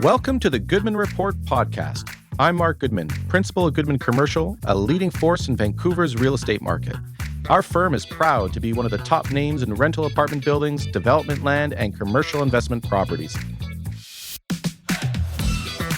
Welcome to the Goodman Report podcast. I'm Mark Goodman, principal of Goodman Commercial, a leading force in Vancouver's real estate market. Our firm is proud to be one of the top names in rental apartment buildings, development land, and commercial investment properties.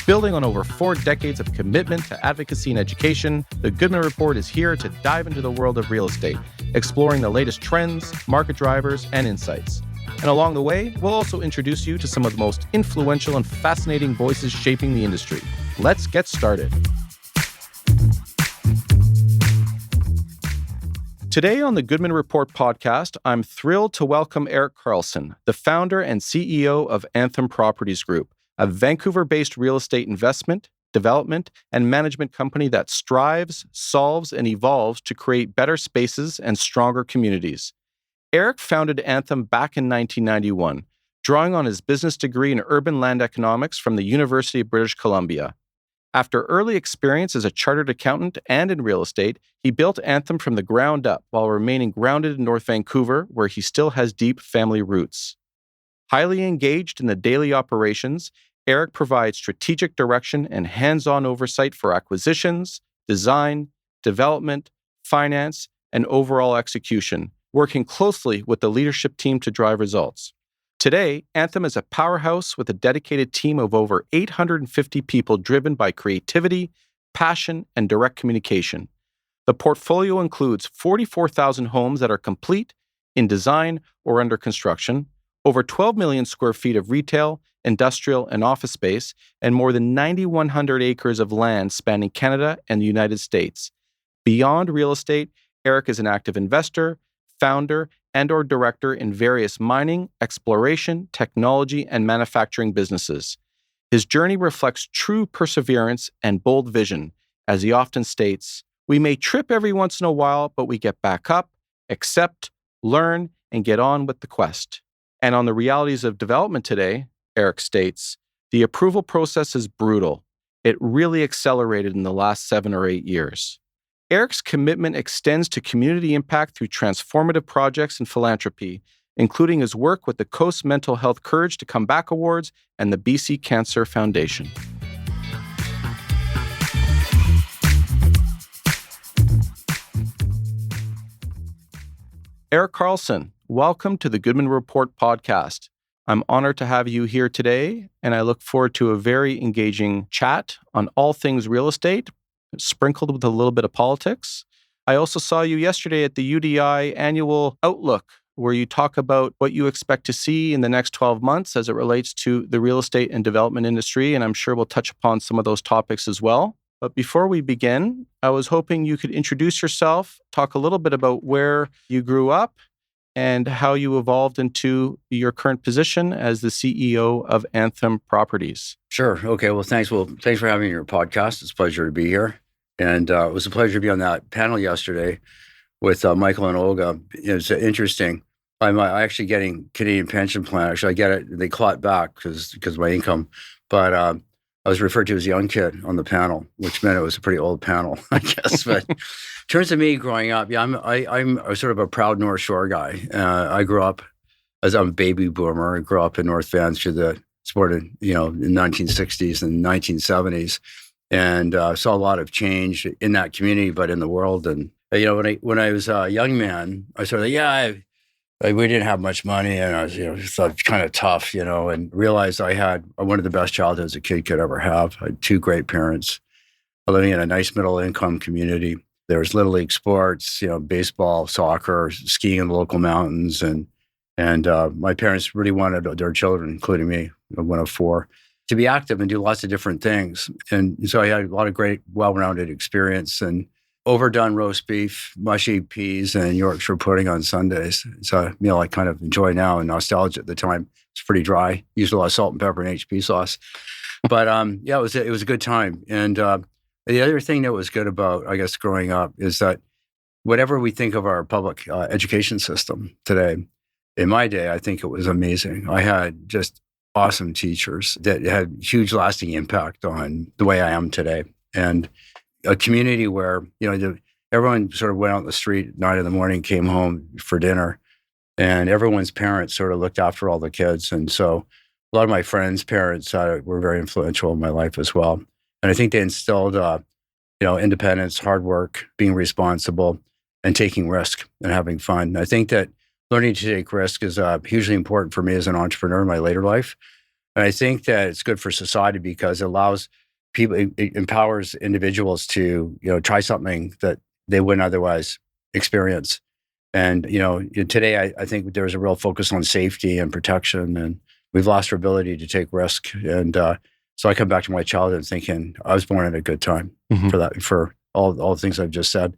Building on over 4 decades of commitment to advocacy and education, the Goodman Report is here to dive into the world of real estate, exploring the latest trends, market drivers, and insights. And along the way, we'll also introduce you to some of the most influential and fascinating voices shaping the industry. Let's get started. Today on the Goodman Report podcast, I'm thrilled to welcome Eric Carlson, the founder and CEO of Anthem Properties Group, a Vancouver-based real estate investment, development, and management company that strives, solves, and evolves to create better spaces and stronger communities. Eric founded Anthem back in 1991, drawing on his business degree in urban land economics from the University of British Columbia. After early experience as a chartered accountant and in real estate, he built Anthem from the ground up while remaining grounded in North Vancouver, where he still has deep family roots. Highly engaged in the daily operations, Eric provides strategic direction and hands-on oversight for acquisitions, design, development, finance, and overall execution, working closely with the leadership team to drive results. Today, Anthem is a powerhouse with a dedicated team of over 850 people driven by creativity, passion, and direct communication. The portfolio includes 44,000 homes that are complete, in design, or under construction, over 12 million square feet of retail, industrial, and office space, and more than 9,100 acres of land spanning Canada and the United States. Beyond real estate, Eric is an active investor, founder, and/or director in various mining, exploration, technology, and manufacturing businesses. His journey reflects true perseverance and bold vision. As he often states, "We may trip every once in a while, but we get back up, accept, learn, and get on with the quest." And on the realities of development today, Eric states, "The approval process is brutal. It really accelerated in the last 7 or 8 years." Eric's commitment extends to community impact through transformative projects and philanthropy, including his work with the Coast Mental Health Courage to Come Back Awards and the BC Cancer Foundation. Eric Carlson, welcome to the Goodman Report podcast. I'm honored to have you here today, and I look forward to a very engaging chat on all things real estate, sprinkled with a little bit of politics. I also saw you yesterday at the UDI annual Outlook, where you talk about what you expect to see in the next 12 months as it relates to the real estate and development industry, and I'm sure we'll touch upon some of those topics as well. But before we begin, I was hoping you could introduce yourself, talk a little bit about where you grew up, and how you evolved into your current position as the CEO of Anthem Properties. Sure. Okay. Well, thanks. Thanks for having me on your podcast. It's a pleasure to be here. And it was a pleasure to be on that panel yesterday with Michael and Olga. It was interesting. I'm actually getting Canadian pension plan. Actually, I get it. They claw it back because of my income. But I was referred to as a young kid on the panel, which meant it was a pretty old panel, I guess. But in terms of me growing up, yeah, I'm a sort of a proud North Shore guy. I grew up as I'm a baby boomer. I grew up in North Van through the in the 1960s and 1970s, and saw a lot of change in that community, but in the world. And when I was a young man, I sort of we didn't have much money, and I was thought kind of tough, and realized I had one of the best childhoods a kid could ever have. I had 2 great parents, living in a nice middle income community. There was little league sports, baseball, soccer, skiing in the local mountains, and my parents really wanted their children, including me, one of 4, to be active and do lots of different things. And so I had a lot of great, well-rounded experience, and overdone roast beef, mushy peas, and Yorkshire pudding on Sundays. It's a meal I kind of enjoy now, and nostalgia at the time. It's pretty dry. Used a lot of salt and pepper and HP sauce. But it was a good time. And the other thing that was good about, I guess, growing up is that whatever we think of our public education system today, in my day, I think it was amazing. I had just awesome teachers that had huge lasting impact on the way I am today. And a community where, everyone sort of went out in the street at 9 a.m, came home for dinner, and everyone's parents sort of looked after all the kids. And so lot of my friends' parents were very influential in my life as well. And I think they instilled, independence, hard work, being responsible, and taking risk and having fun. And I think that learning to take risk is hugely important for me as an entrepreneur in my later life. And I think that it's good for society because it allows people, it empowers individuals to, try something that they wouldn't otherwise experience. And, today I think there's a real focus on safety and protection, and we've lost our ability to take risk. And so I come back to my childhood thinking I was born at a good time for that, for all the things I've just said.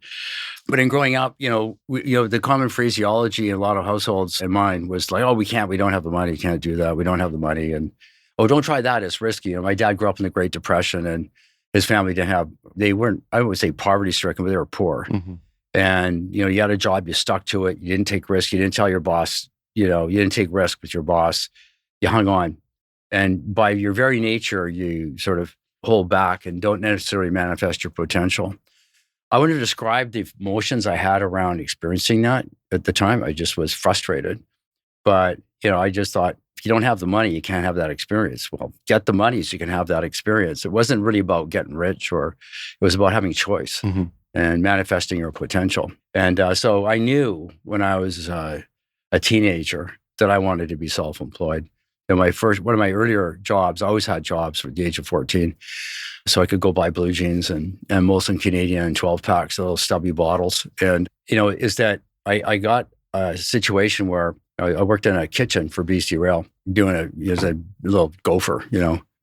But in growing up, the common phraseology in a lot of households and mine was like, oh, we don't have the money, can't do that, we don't have the money. And, oh, don't try that, it's risky. My dad grew up in the Great Depression, and his family they weren't, I would say poverty stricken, but they were poor. And, you had a job, you stuck to it, you didn't take risk, you didn't tell your boss, you didn't take risk with your boss, you hung on. And by your very nature, you sort of hold back and don't necessarily manifest your potential. I wouldn't have described the emotions I had around experiencing that at the time. I just was frustrated. But, I just thought, if you don't have the money, you can't have that experience. Well, get the money so you can have that experience. It wasn't really about getting rich, or it was about having choice and manifesting your potential. And so I knew when I was a teenager that I wanted to be self-employed. And one of my earlier jobs, I always had jobs at the age of 14. So I could go buy blue jeans and Molson Canadian and 12 packs, little stubby bottles. And, is that I got a situation where I worked in a kitchen for BC Rail, as a little gopher,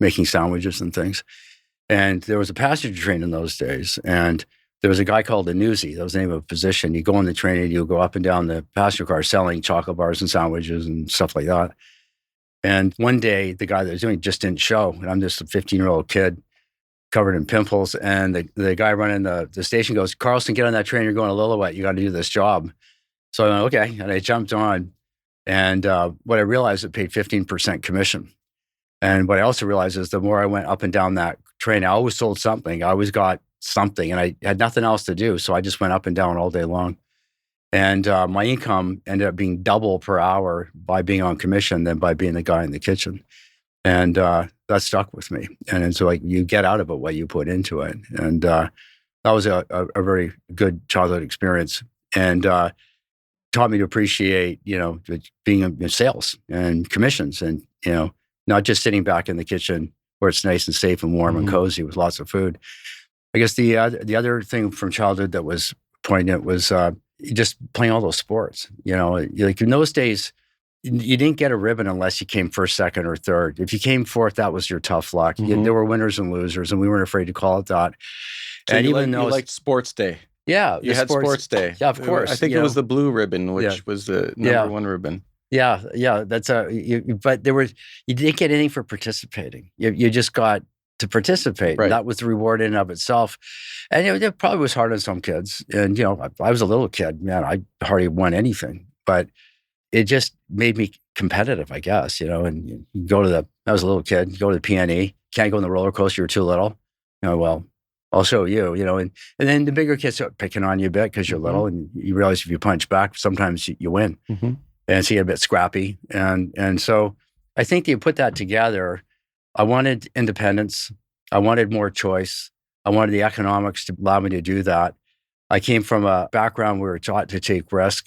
making sandwiches and things. And there was a passenger train in those days. And there was a guy called a newsie. That was the name of a position. You go on the train and you go up and down the passenger car selling chocolate bars and sandwiches and stuff like that. And one day, the guy that was doing it just didn't show. And I'm just a 15-year-old kid covered in pimples. And the guy running the station goes, Carlson, get on that train. You're going to Lillooet. You got to do this job. So I went, okay. And I jumped on. And what I realized, it paid 15% commission. And what I also realized is the more I went up and down that train, I always sold something. I always got something. And I had nothing else to do. So I just went up and down all day long. And my income ended up being double per hour by being on commission than by being the guy in the kitchen. And that stuck with me. And so you get out of it what you put into it. And that was a very good childhood experience. And taught me to appreciate, being in sales and commissions and, not just sitting back in the kitchen where it's nice and safe and warm and cozy with lots of food. I guess the other thing from childhood that was poignant was just playing all those sports. Like in those days, you didn't get a ribbon unless you came first, second, or third. If you came fourth, that was your tough luck. There were winners and losers, and we weren't afraid to call it that. So and you liked sports day. Yeah. You had sports day. Yeah, of course. I think it was the blue ribbon, which was the number one ribbon. Yeah. That's but you didn't get anything for participating. You just got to participate. Right. That was the reward in and of itself. And it probably was hard on some kids. And, I was a little kid, man, I hardly won anything, but it just made me competitive, I guess, and you go to I was a little kid, you go to the PNE, can't go on the roller coaster, you're too little. Well, I'll show you, and then the bigger kids start picking on you a bit because you're little, and you realize if you punch back, sometimes you win. And so you get a bit scrappy. And so I think you put that together. I wanted independence. I wanted more choice. I wanted the economics to allow me to do that. I came from a background where we were taught to take risk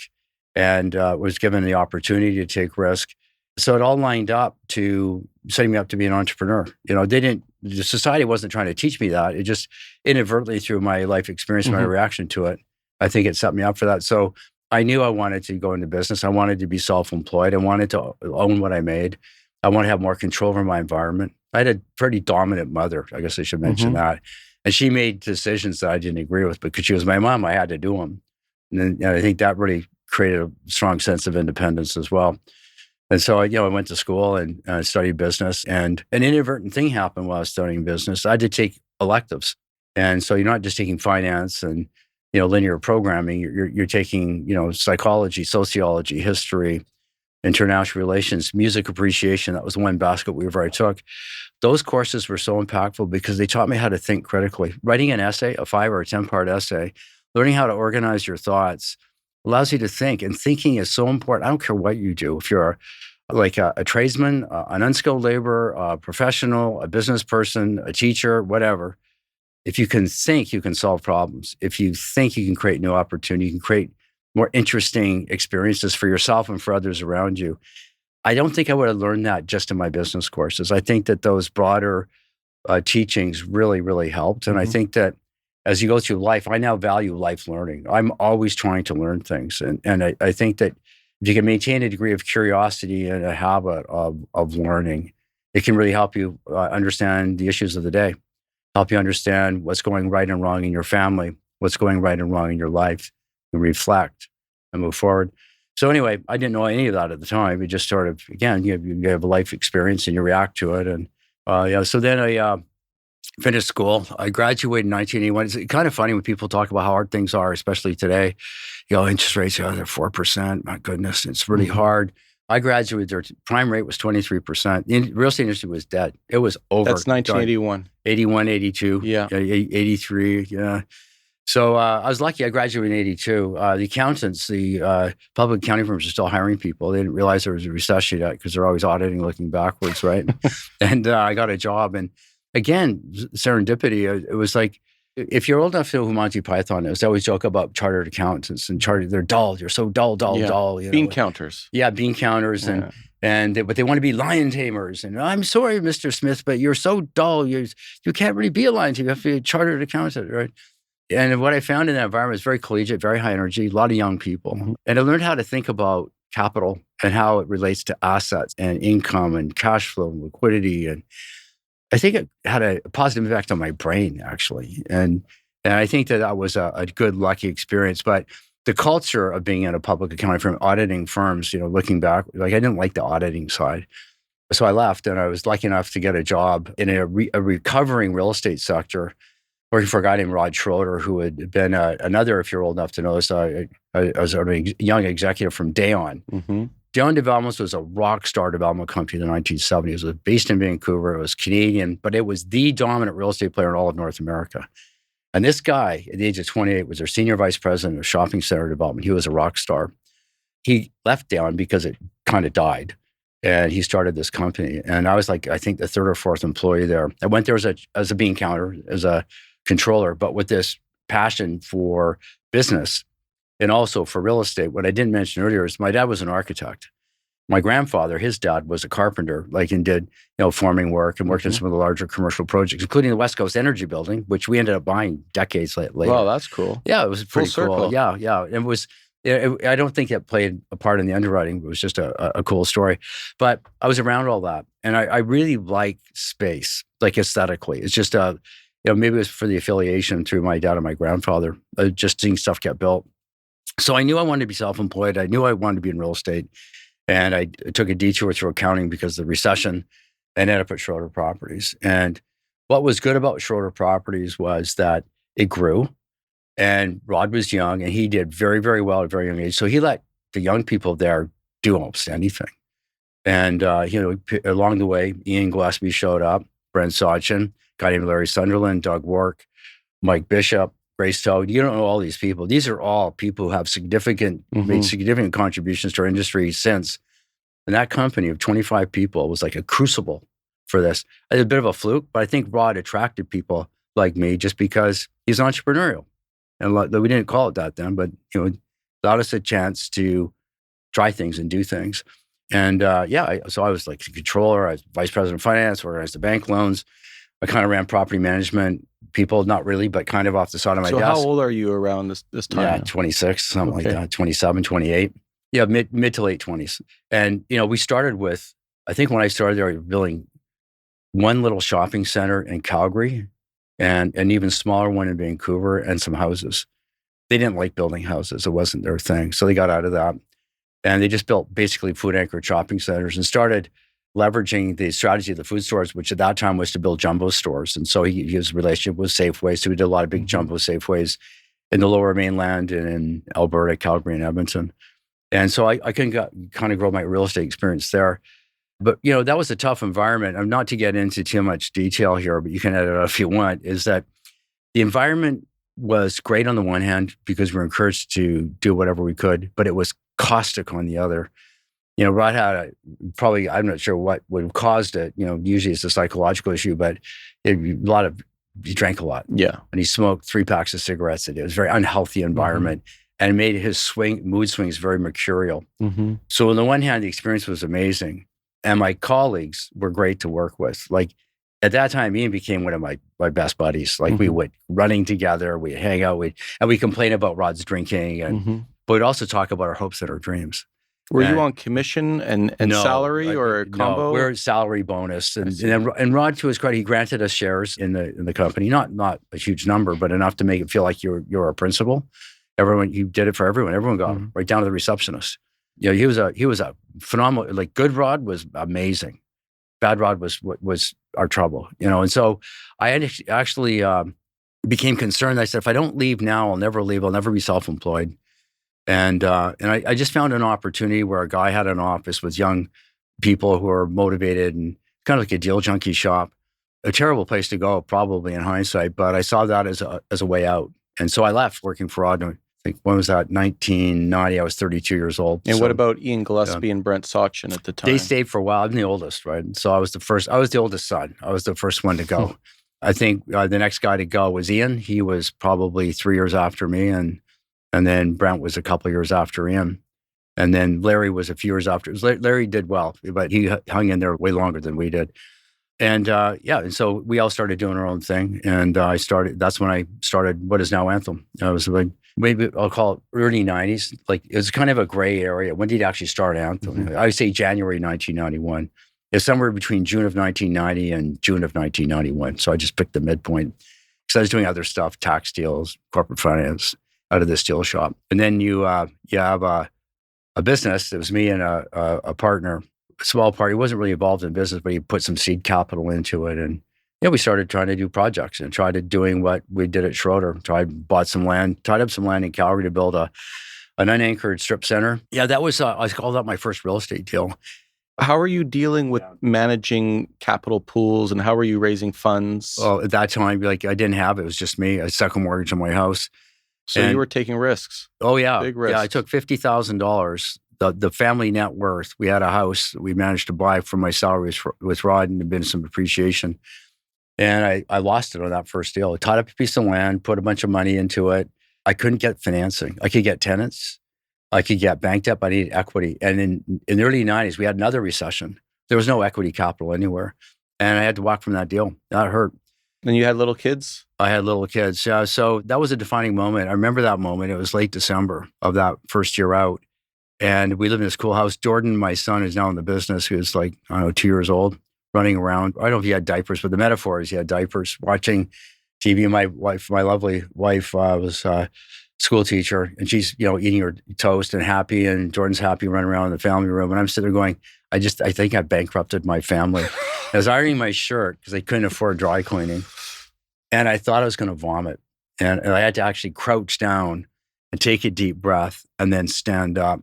and was given the opportunity to take risk. So it all lined up to setting me up to be an entrepreneur. The society wasn't trying to teach me that. It just inadvertently through my life experience, my reaction to it, I think it set me up for that. So I knew I wanted to go into business. I wanted to be self-employed. I wanted to own what I made. I want to have more control over my environment. I had a pretty dominant mother. I guess I should mention that. And she made decisions that I didn't agree with, but because she was my mom, I had to do them. And I think that really created a strong sense of independence as well. And so, I went to school and studied business. And an inadvertent thing happened while I was studying business. I had to take electives. And so you're not just taking finance and, linear programming. You're taking, psychology, sociology, history, international relations, music appreciation. That was one basket where I took. Those courses were so impactful because they taught me how to think critically. Writing an essay, a 5 or a 10-part essay, learning how to organize your thoughts allows you to think. And thinking is so important. I don't care what you do. If you're like a tradesman, an unskilled laborer, a professional, a business person, a teacher, whatever. If you can think, you can solve problems. If you think, you can create new opportunity, you can create more interesting experiences for yourself and for others around you. I don't think I would have learned that just in my business courses. I think that those broader teachings really, really helped. And I think that as you go through life, I now value life learning. I'm always trying to learn things. And I think that if you can maintain a degree of curiosity and a habit of learning, it can really help you understand the issues of the day, help you understand what's going right and wrong in your family, what's going right and wrong in your life, and reflect and move forward. So anyway, I didn't know any of that at the time. It just sort of, again, you have a life experience and you react to it. And so then I finished school. I graduated in 1981. It's kind of funny when people talk about how hard things are, especially today. Interest rates, they're 4%. My goodness, it's really hard. I graduated, their prime rate was 23%. The real estate industry was dead. It was over. That's 1981. 81, 82. Yeah. 83, yeah. So I was lucky. I graduated in 82. The accountants, the public accounting firms are still hiring people. They didn't realize there was a recession yet because they're always auditing, looking backwards, right? And I got a job. And again, serendipity, it was like, if you're old enough to know who Monty Python is, they always joke about chartered accountants and they're dull. You're so dull. Bean counters. Yeah, bean counters. Yeah. But they want to be lion tamers. And I'm sorry, Mr. Smith, but you're so dull. You can't really be a lion tamer. You have to be a chartered accountant, right? And what I found in that environment is very collegiate, very high energy, a lot of young people. And I learned how to think about capital and how it relates to assets and income and cash flow and liquidity. And I think it had a positive impact on my brain, actually. And I think that was a good, lucky experience. But the culture of being in a public accounting firm, auditing firms, looking back, like I didn't like the auditing side. So I left, and I was lucky enough to get a job in a recovering real estate sector, working for a guy named Rod Schroeder, who had been another, if you're old enough to know this, I was a young executive from Dayon. Dayon Developments was a rock star development company in the 1970s. It was based in Vancouver. It was Canadian, but it was the dominant real estate player in all of North America. And this guy, at the age of 28, was their senior vice president of shopping center development. He was a rock star. He left Dayon because it kind of died. And he started this company. And I was like, I think the third or fourth employee there. I went there as a bean counter, as a controller, but with this passion for business and also for real estate. What I didn't mention earlier is my dad was an architect. My grandfather, his dad, was a carpenter, and did forming work and worked in some of the larger commercial projects, including the West Coast Energy Building, which we ended up buying decades later. Wow, that's cool. Yeah, it was pretty Full cool. circle. Yeah. It was. I don't think it played a part in the underwriting. It was just a cool story. But I was around all that, and I really like space, like aesthetically. It's just maybe it was for the affiliation through my dad and my grandfather, just seeing stuff get built. So I knew I wanted to be self-employed. I knew I wanted to be in real estate. And I took a detour through accounting because of the recession and ended up at Schroeder Properties. And what was good about Schroeder Properties was that it grew, and Rod was young, and he did very, very well at a very young age. So he let the young people there do almost anything. And, along the way, Ian Gillespie showed up, Brent Sachin, a guy named Larry Sunderland, Doug Wark, Mike Bishop, Grace Toad. You don't know all these people. These are all people who have made significant contributions to our industry since. And that company of 25 people was like a crucible for this. It was a bit of a fluke, but I think Rod attracted people like me just because he's entrepreneurial. And we didn't call it that then, but allowed us a chance to try things and do things. And so I was like the controller, I was vice president of finance, organized the bank loans. I kind of ran property management. People, not really, but kind of off the side of my desk. So how old are you around this time? Yeah, 26, something like that, 27, 28. Yeah, mid to late 20s. And, we started with, I think when I started there, we were building one little shopping center in Calgary and an even smaller one in Vancouver and some houses. They didn't like building houses. It wasn't their thing. So they got out of that. And they just built basically food-anchored shopping centers and started leveraging the strategy of the food stores, which at that time was to build jumbo stores. And so he used a relationship with Safeway. So we did a lot of big jumbo Safeways in the lower mainland and in Alberta, Calgary, and Edmonton. And so I can kind of grow my real estate experience there. But, that was a tough environment. I'm not to get into too much detail here, but you can edit it out if you want, is that the environment was great on the one hand because we were encouraged to do whatever we could, but it was caustic on the other. Rod had probably, I'm not sure what would have caused it. Usually it's a psychological issue, but he drank a lot. Yeah. And he smoked 3 packs of cigarettes a day. It was a very unhealthy environment and it made his mood swings very mercurial. So on the one hand, the experience was amazing. And my colleagues were great to work with. Like at that time, Ian became one of my best buddies. Like we would running together, we'd hang out, and we complain about Rod's drinking, but we'd also talk about our hopes and our dreams. Were you on commission and salary or a combo? No, we're salary bonus. And Rod, to his credit, he granted us shares in the company. Not a huge number, but enough to make it feel like you're a principal. He did it for everyone. Everyone got him, right down to the receptionist. He was a phenomenal, like good Rod was amazing. Bad Rod was our trouble, And so I actually became concerned. I said, if I don't leave now, I'll never leave. I'll never be self-employed. And I just found an opportunity where a guy had an office with young people who are motivated and kind of like a deal junkie shop. A terrible place to go, probably in hindsight, but I saw that as a way out. And so I left working for Rod. I think, when was that? 1990. I was 32 years old. And what about Ian Gillespie and Brent Sachin at the time? They stayed for a while. I'm the oldest, right? So I was the oldest son. I was the first one to go. I think the next guy to go was Ian. He was probably 3 years after me. And then Brent was a couple of years after Ian. And then Larry was a few years after. Larry did well, but he hung in there way longer than we did. And and so we all started doing our own thing. And that's when I started what is now Anthem. I was like, maybe I'll call it early 90s. Like it was kind of a gray area. When did you actually start Anthem? I would say January 1991. It's somewhere between June of 1990 and June of 1991. So I just picked the midpoint because I was doing other stuff, tax deals, corporate finance, out of the steel shop. And then you have a business. It was me and a partner, a small part. He wasn't really involved in business, but he put some seed capital into it. And we started trying to do projects and tried doing what we did at Schroeder. Tied up some land in Calgary to build an unanchored strip center. Yeah, that was, I called that my first real estate deal. How are you dealing with managing capital pools and how are you raising funds? Well, at that time, I didn't have it. It was just me. I stuck a mortgage on my house. So you were taking risks. Oh, yeah. Big risks. Yeah, I took $50,000. The family net worth, we had a house we managed to buy from my salary with Rod and there'd been some appreciation. And I lost it on that first deal. I tied up a piece of land, put a bunch of money into it. I couldn't get financing. I could get tenants. I could get bank debt, but I needed equity. And in the early 90s, we had another recession. There was no equity capital anywhere. And I had to walk from that deal. That hurt. And you had little kids? I had little kids. Yeah. So that was a defining moment. I remember that moment. It was late December of that first year out. And we lived in this cool house. Jordan, my son, is now in the business, who's 2 years old, running around. I don't know if he had diapers, but the metaphor is he had diapers, watching TV. My lovely wife, was a school teacher, and she's, eating her toast and happy, and Jordan's happy running around in the family room. And I'm sitting there going, I think I bankrupted my family. I was ironing my shirt because I couldn't afford dry cleaning. And I thought I was going to vomit. And I had to actually crouch down and take a deep breath and then stand up.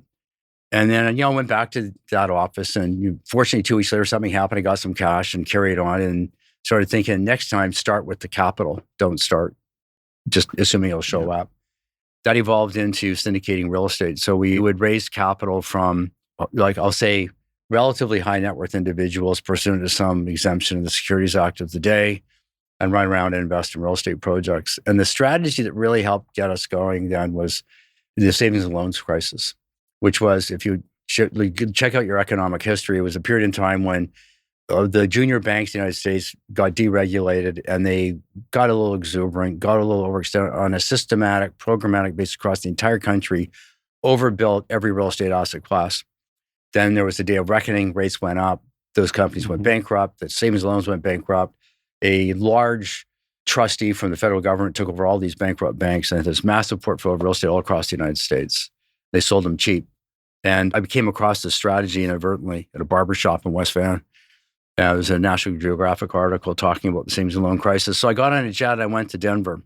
And then, I went back to that office and fortunately 2 weeks later, something happened. I got some cash and carried on and started thinking next time, start with the capital. Don't start just assuming it'll show up. That evolved into syndicating real estate. So we would raise capital from, I'll say, relatively high net worth individuals pursuant to some exemption in the Securities Act of the day and run around and invest in real estate projects. And the strategy that really helped get us going then was the savings and loans crisis, which was, if you check out your economic history, it was a period in time when the junior banks in the United States got deregulated and they got a little exuberant, got a little overextended on a systematic, programmatic basis across the entire country, overbuilt every real estate asset class. Then there was the day of reckoning, rates went up, those companies went bankrupt, the savings and loans went bankrupt. A large trustee from the federal government took over all these bankrupt banks and had this massive portfolio of real estate all across the United States. They sold them cheap. And I came across this strategy inadvertently at a barbershop in West Van. There was a National Geographic article talking about the savings and loan crisis. So I got on a jet, I went to Denver,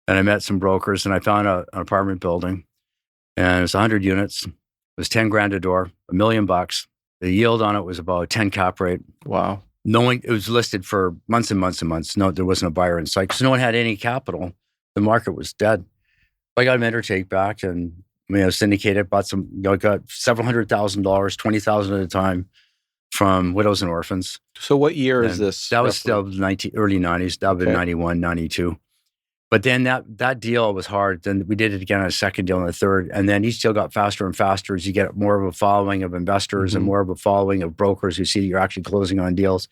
and I met some brokers, and I found an apartment building, and it was 100 units. It was 10 grand a door, $1 million. The yield on it was about a 10 cap rate. Wow. It was listed for months and months and months. No, there wasn't a buyer in sight because no one had any capital. The market was dead. I got a mentor take back, and syndicated, bought some, got several $100,000, 20,000 at a time from widows and orphans. So what year is this? That was still early 90s. That would have been 91, 92. But then that deal was hard. Then we did it again on a second deal and a third. And then each deal got faster and faster as you get more of a following of investors and more of a following of brokers who see that you're actually closing on deals.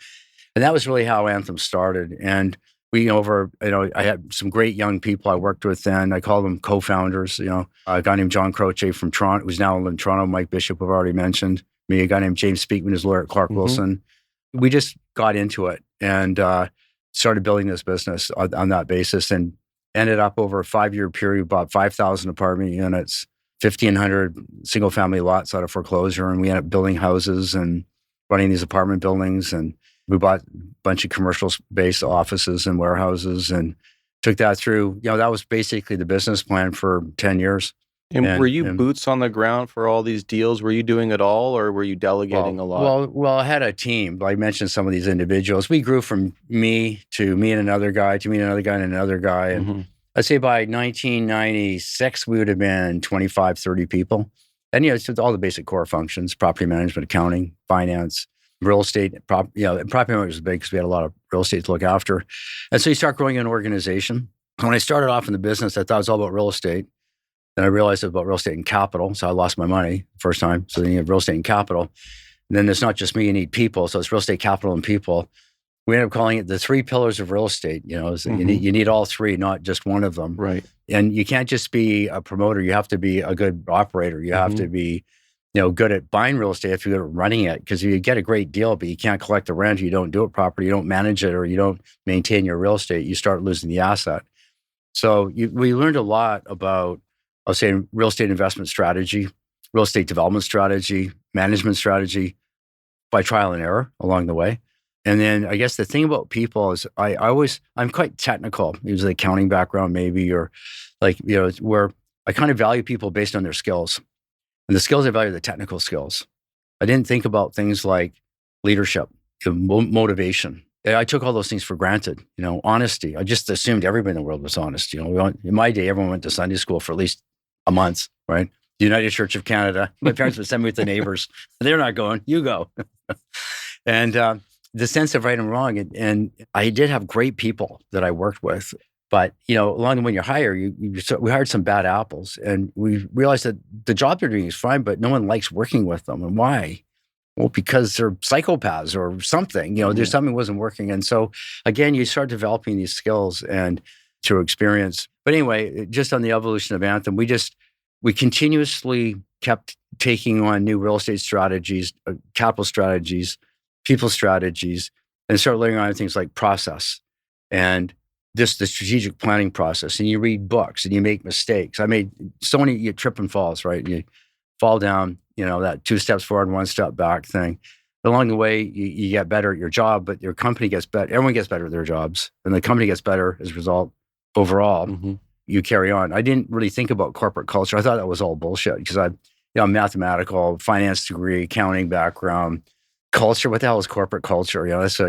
And that was really how Anthem started. And I had some great young people I worked with then. I call them co-founders. A guy named John Croce from Toronto, who's now in Toronto, Mike Bishop, I've already mentioned. Me, a guy named James Speakman, who's a lawyer at Clark Wilson. We just got into it and started building this business on that basis, and ended up over a 5-year period, bought 5,000 apartment units, 1,500 single-family lots out of foreclosure, and we ended up building houses and running these apartment buildings, and we bought a bunch of commercial-based offices and warehouses and took that through. That was basically the business plan for 10 years. And were you boots on the ground for all these deals? Were you doing it all, or were you delegating a lot? Well, I had a team. I mentioned some of these individuals. We grew from me to me and another guy to me and another guy and another guy. And I'd say by 1996, we would have been 25, 30 people. And, it's all the basic core functions: property management, accounting, finance, real estate. Property management was big because we had a lot of real estate to look after. And so you start growing an organization. And when I started off in the business, I thought it was all about real estate. Then I realized it was about real estate and capital. So I lost my money the first time. So then you have real estate and capital. And then it's not just me, you need people. So it's real estate, capital, and people. We ended up calling it the 3 pillars of real estate. You need all 3, not just one of them. Right. And you can't just be a promoter. You have to be a good operator. You have to be, good at buying real estate. You have to be good at running it, because you get a great deal, but you can't collect the rent, you don't do it properly, you don't manage it, or you don't maintain your real estate, you start losing the asset. So we learned a lot about, I'll say, real estate investment strategy, real estate development strategy, management strategy, by trial and error along the way. And then I guess the thing about people is I'm quite technical. Usually accounting background maybe, or where I kind of value people based on their skills. And the skills I value are the technical skills. I didn't think about things like leadership, motivation. I took all those things for granted, honesty. I just assumed everybody in the world was honest. In my day, everyone went to Sunday school for at least a month, right? The United Church of Canada. My parents would send me with the neighbors. They're not going, you go. And the sense of right and wrong. And I did have great people that I worked with. But, along the way when you hire, we hired some bad apples. And we realized that the job they're doing is fine, but no one likes working with them. And why? Well, because they're psychopaths or something. There's something wasn't working. And so, again, you start developing these skills and through experience. But anyway, just on the evolution of Anthem, we continuously kept taking on new real estate strategies, capital strategies, people strategies, and start layering on things like process and just the strategic planning process. And you read books and you make mistakes. I made so many, you trip and falls, right? You fall down, that 2 steps forward, 1 step back thing. Along the way, you get better at your job, but your company gets better. Everyone gets better at their jobs, and the company gets better as a result. Overall, you carry on. I didn't really think about corporate culture. I thought that was all bullshit because I'm mathematical, finance degree, accounting background, culture. What the hell is corporate culture? That's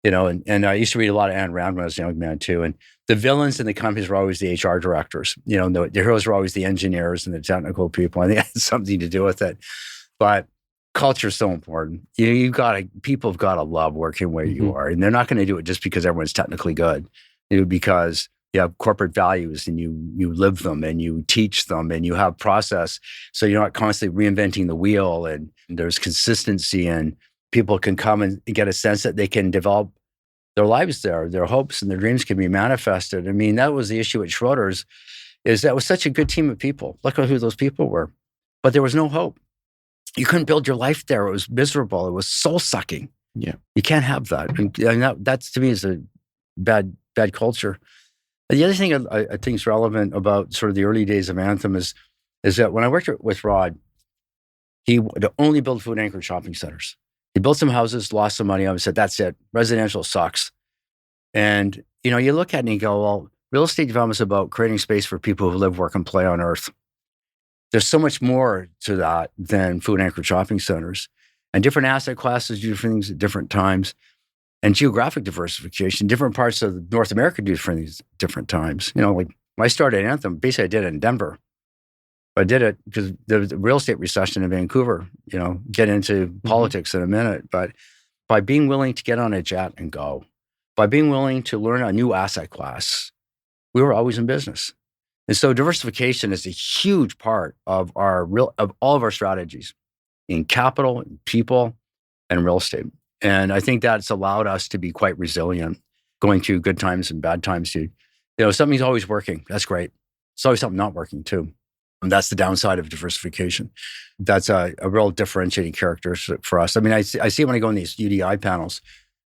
and I used to read a lot of Ayn Rand when I was a young man too. And the villains in the companies were always the HR directors. The heroes were always the engineers and the technical people. I think it had something to do with it. But culture is so important. People have got to love working where you are, and they're not going to do it just because everyone's technically good. Because you have corporate values and you live them and you teach them and you have process. So you're not constantly reinventing the wheel, and there's consistency, and people can come and get a sense that they can develop their lives there. Their hopes and their dreams can be manifested. I mean, that was the issue at Schroeder's, is that was such a good team of people. Look at who those people were. But there was no hope. You couldn't build your life there. It was miserable. It was soul-sucking. Yeah. You can't have that. And that to me is a bad culture. And the other thing I think is relevant about sort of the early days of Anthem is that when I worked with Rod, he would only build food-anchored shopping centers. He built some houses, lost some money. I said, that's it. Residential sucks. And, you look at it and you go, well, real estate development is about creating space for people who live, work, and play on Earth. There's so much more to that than food-anchored shopping centers. And different asset classes do different things at different times. And geographic diversification, different parts of North America do different things at different times. Like when I started Anthem, basically I did it in Denver. I did it because there was a real estate recession in Vancouver, get into politics in a minute. But by being willing to get on a jet and go, by being willing to learn a new asset class, we were always in business. And so diversification is a huge part of all of our strategies in capital, in people, and real estate. And I think that's allowed us to be quite resilient going through good times and bad times too. Something's always working. That's great. It's always something not working too. And that's the downside of diversification. That's a real differentiating characteristic for us. I mean, I see it when I go in these UDI panels,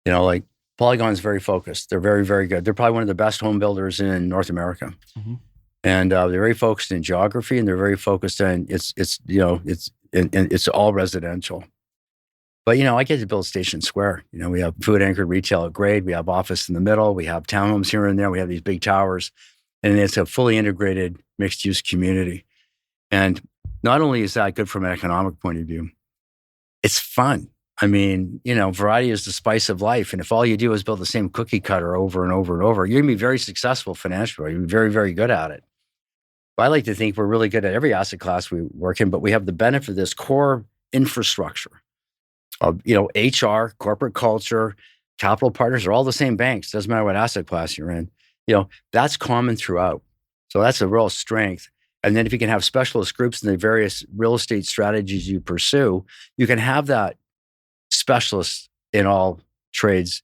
like Polygon's very focused. They're very, very good. They're probably one of the best home builders in North America. Mm-hmm. And they're very focused in geography, and they're very focused on it's all residential. But, I get to build Station Square. We have food anchored retail at grade. We have office in the middle. We have townhomes here and there. We have these big towers. And it's a fully integrated mixed use community. And not only is that good from an economic point of view, it's fun. I mean, variety is the spice of life. And if all you do is build the same cookie cutter over and over and over, you're going to be very successful financially. You're very, very good at it. But I like to think we're really good at every asset class we work in, but we have the benefit of this core infrastructure of, HR, corporate culture, capital partners are all the same banks. Doesn't matter what asset class you're in. That's common throughout. So that's a real strength. And then if you can have specialist groups in the various real estate strategies you pursue, you can have that specialist in all trades.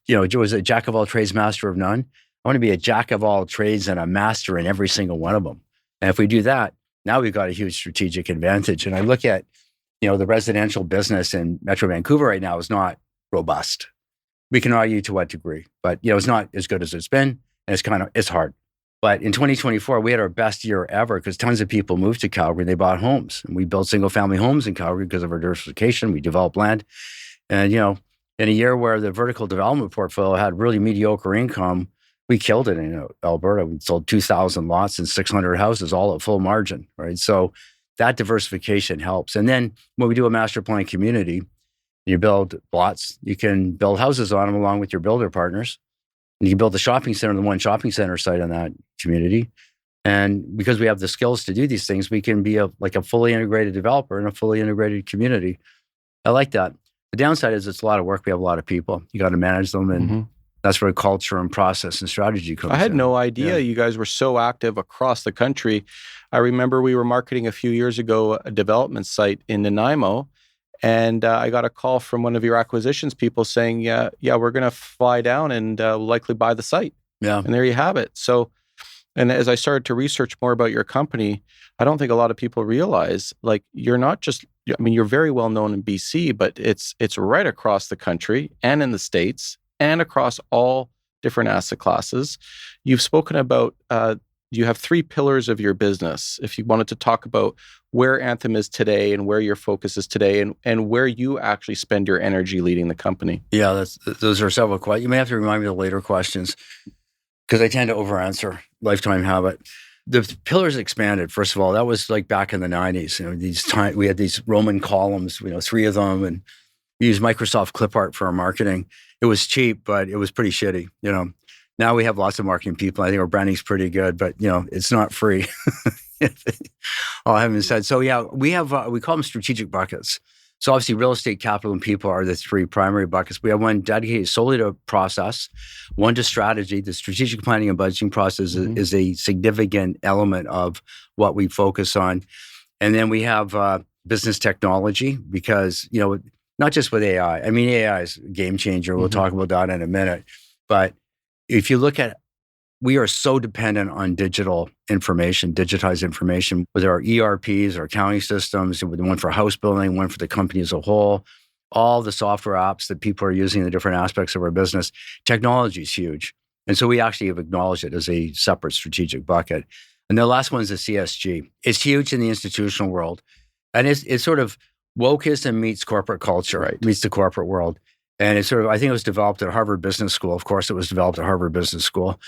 Was a jack of all trades, master of none. I want to be a jack of all trades and a master in every single one of them. And if we do that, now we've got a huge strategic advantage. And I look at, the residential business in Metro Vancouver right now is not robust. We can argue to what degree, but it's not as good as it's been. And it's hard. But in 2024, we had our best year ever because tons of people moved to Calgary and they bought homes. And we built single family homes in Calgary because of our diversification. We developed land. And, in a year where the vertical development portfolio had really mediocre income, we killed it in Alberta. We sold 2,000 lots and 600 houses, all at full margin, right? So that diversification helps. And then when we do a master plan community, you build lots, you can build houses on them along with your builder partners. And you can build the shopping center, the one shopping center site on that community. And because we have the skills to do these things, we can be a fully integrated developer in a fully integrated community. I like that. The downside is it's a lot of work. We have a lot of people. You got to manage them. And that's where culture and process and strategy comes in. I had no idea you guys were so active across the country. I remember we were marketing a few years ago a development site in Nanaimo. And I got a call from one of your acquisitions people saying, yeah, we're going to fly down and likely buy the site. Yeah. And there you have it. So, and as I started to research more about your company, I don't think a lot of people realize, you're not just, you're very well known in BC, but it's right across the country and in the States and across all different asset classes. You've spoken about, you have 3 pillars of your business. If you wanted to talk about where Anthem is today and where your focus is today and where you actually spend your energy leading the company. Yeah, those are several questions. You may have to remind me of the later questions because I tend to over-answer. Lifetime habit. The pillars expanded. First of all, that was back in the 90s. We had these Roman columns, 3 of them, and we used Microsoft clip art for our marketing. It was cheap, but it was pretty shitty. Now we have lots of marketing people. I think our branding's pretty good, but it's not free. All having said, so yeah, we call them strategic buckets. So obviously, real estate, capital, and people are the 3 primary buckets. We have one dedicated solely to process, one to strategy. The strategic planning and budgeting process is a significant element of what we focus on, and then we have business technology because not just with AI. AI is a game changer. We'll talk about that in a minute, but if you look at, we are so dependent on digital information, digitized information, with our ERPs, our accounting systems, one for house building, one for the company as a whole, all the software apps that people are using in the different aspects of our business. Technology is huge. And so we actually have acknowledged it as a separate strategic bucket. And the last one is the CSG. It's huge in the institutional world. And it's sort of wokeism meets corporate culture, right? Meets the corporate world. And it's sort of, I think it was developed at Harvard Business School. Of course, it was developed at Harvard Business School.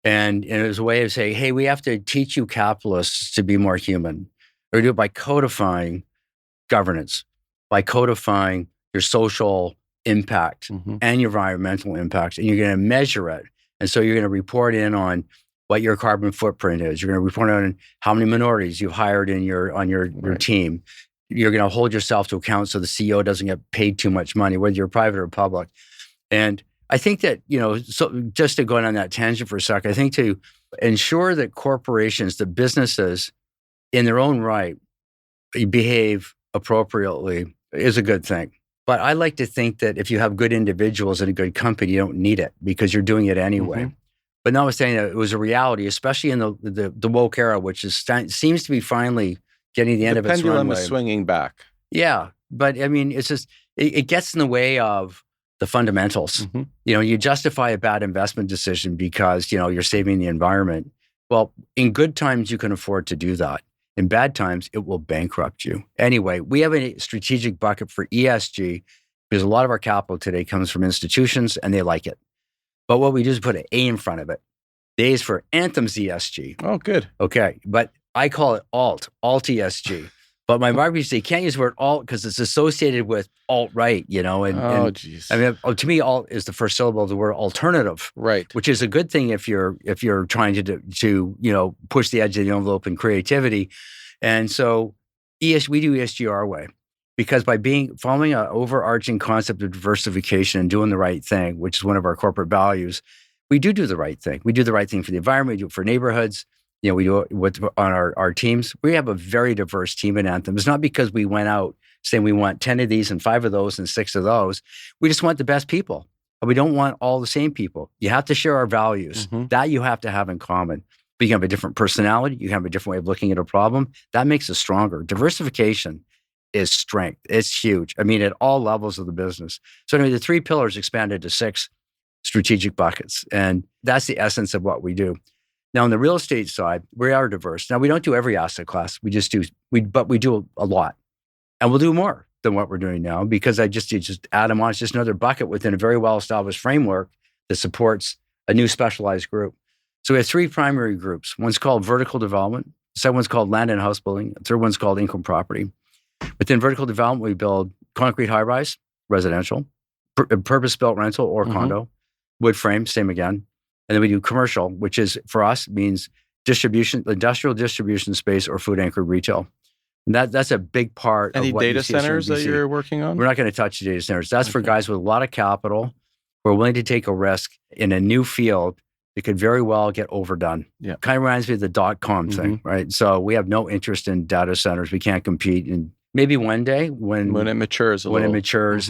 And it was a way of saying, hey, we have to teach you capitalists to be more human. Or do it by codifying governance, by codifying your social impact and your environmental impact. And you're going to measure it. And so you're going to report in on what your carbon footprint is. You're going to report on how many minorities you've hired in on your team. You're going to hold yourself to account so the CEO doesn't get paid too much money, whether you're private or public. And I think that, so just to go on that tangent for a second, I think to ensure that corporations, the businesses in their own right, behave appropriately is a good thing. But I like to think that if you have good individuals in a good company, you don't need it because you're doing it anyway. Mm-hmm. But notwithstanding that, it was a reality, especially in the woke era, which seems to be finally getting the end of its runway. The pendulum is swinging back. Yeah. But I mean, it's just, it gets in the way of the fundamentals. Mm-hmm. You justify a bad investment decision because, you're saving the environment. Well, in good times, you can afford to do that. In bad times, it will bankrupt you. Anyway, we have a strategic bucket for ESG because a lot of our capital today comes from institutions and they like it. But what we do is put an A in front of it. The A is for Anthem's ESG. Oh, good. Okay. But I call it alt ESG. But my marketers say, can't use the word alt because it's associated with alt-right, geez. I mean, to me, alt is the first syllable of the word alternative. Right. Which is a good thing if you're trying to push the edge of the envelope in creativity. And so we do ESG our way. Because by following an overarching concept of diversification and doing the right thing, which is one of our corporate values, we do the right thing. We do the right thing for the environment, we do it for neighborhoods. We do it on our teams. We have a very diverse team in Anthem. It's not because we went out saying we want 10 of these and 5 of those and 6 of those. We just want the best people. We don't want all the same people. You have to share our values. Mm-hmm. That you have to have in common. But you can have a different personality. You can have a different way of looking at a problem. That makes us stronger. Diversification is strength. It's huge. I mean, at all levels of the business. So anyway, the 3 pillars expanded to 6 strategic buckets. And that's the essence of what we do. Now, on the real estate side, we are diverse. Now, we don't do every asset class. But we do a lot. And we'll do more than what we're doing now because you just add them on. It's just another bucket within a very well-established framework that supports a new specialized group. So we have 3 primary groups. One's called vertical development. The second one's called land and house building. The third one's called income property. Within vertical development, we build concrete high-rise, residential, purpose-built rental or condo, wood frame, same again. And then we do commercial, which is, for us, means industrial distribution space or food-anchored retail. And that's a big part Any of what data centers that you're working on? We're not going to touch the data centers. That's for guys with a lot of capital who are willing to take a risk in a new field that could very well get overdone. Yeah. Kind of reminds me of the .com thing, right? So we have no interest in data centers. We can't compete. And maybe one day when it matures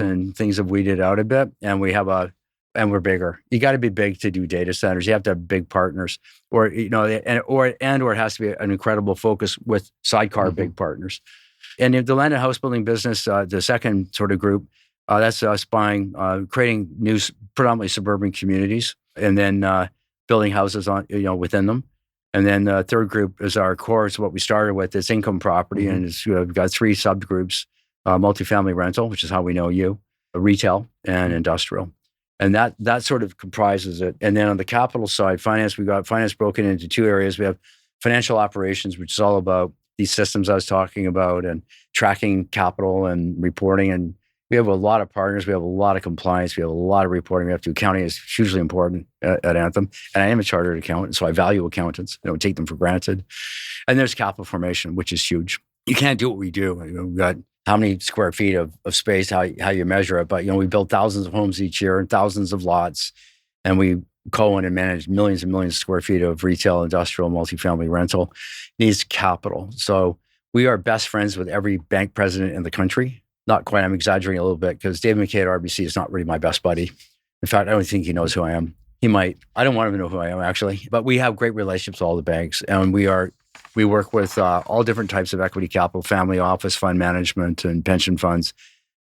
and things have weeded out a bit and we're bigger. You got to be big to do data centers. You have to have big partners, or it has to be an incredible focus with sidecar big partners. And the land and house building business, the second sort of group, that's us creating new, predominantly suburban communities, and then building houses within them. And then the third group is our core. It's what we started with. It's income property, and we've got 3 subgroups: multifamily rental, which is how we know you, retail, and industrial. And that sort of comprises it. And then on the capital side, finance, we've got finance broken into 2 areas. We have financial operations, which is all about these systems I was talking about and tracking capital and reporting. And we have a lot of partners. We have a lot of compliance. We have a lot of reporting. We have to. Accounting is hugely important at Anthem. And I am a chartered accountant, so I value accountants. I don't take them for granted. And there's capital formation, which is huge. You can't do what we do. We've got how many square feet of space, how you measure it. But, we build thousands of homes each year and thousands of lots. And we co-own and manage millions and millions of square feet of retail, industrial, multifamily rental. Needs capital. So we are best friends with every bank president in the country. Not quite, I'm exaggerating a little bit because David McKay at RBC is not really my best buddy. In fact, I don't think he knows who I am. He might. I don't want him to know who I am, actually. But we have great relationships with all the banks. And we work with all different types of equity capital, family office, fund management, and pension funds,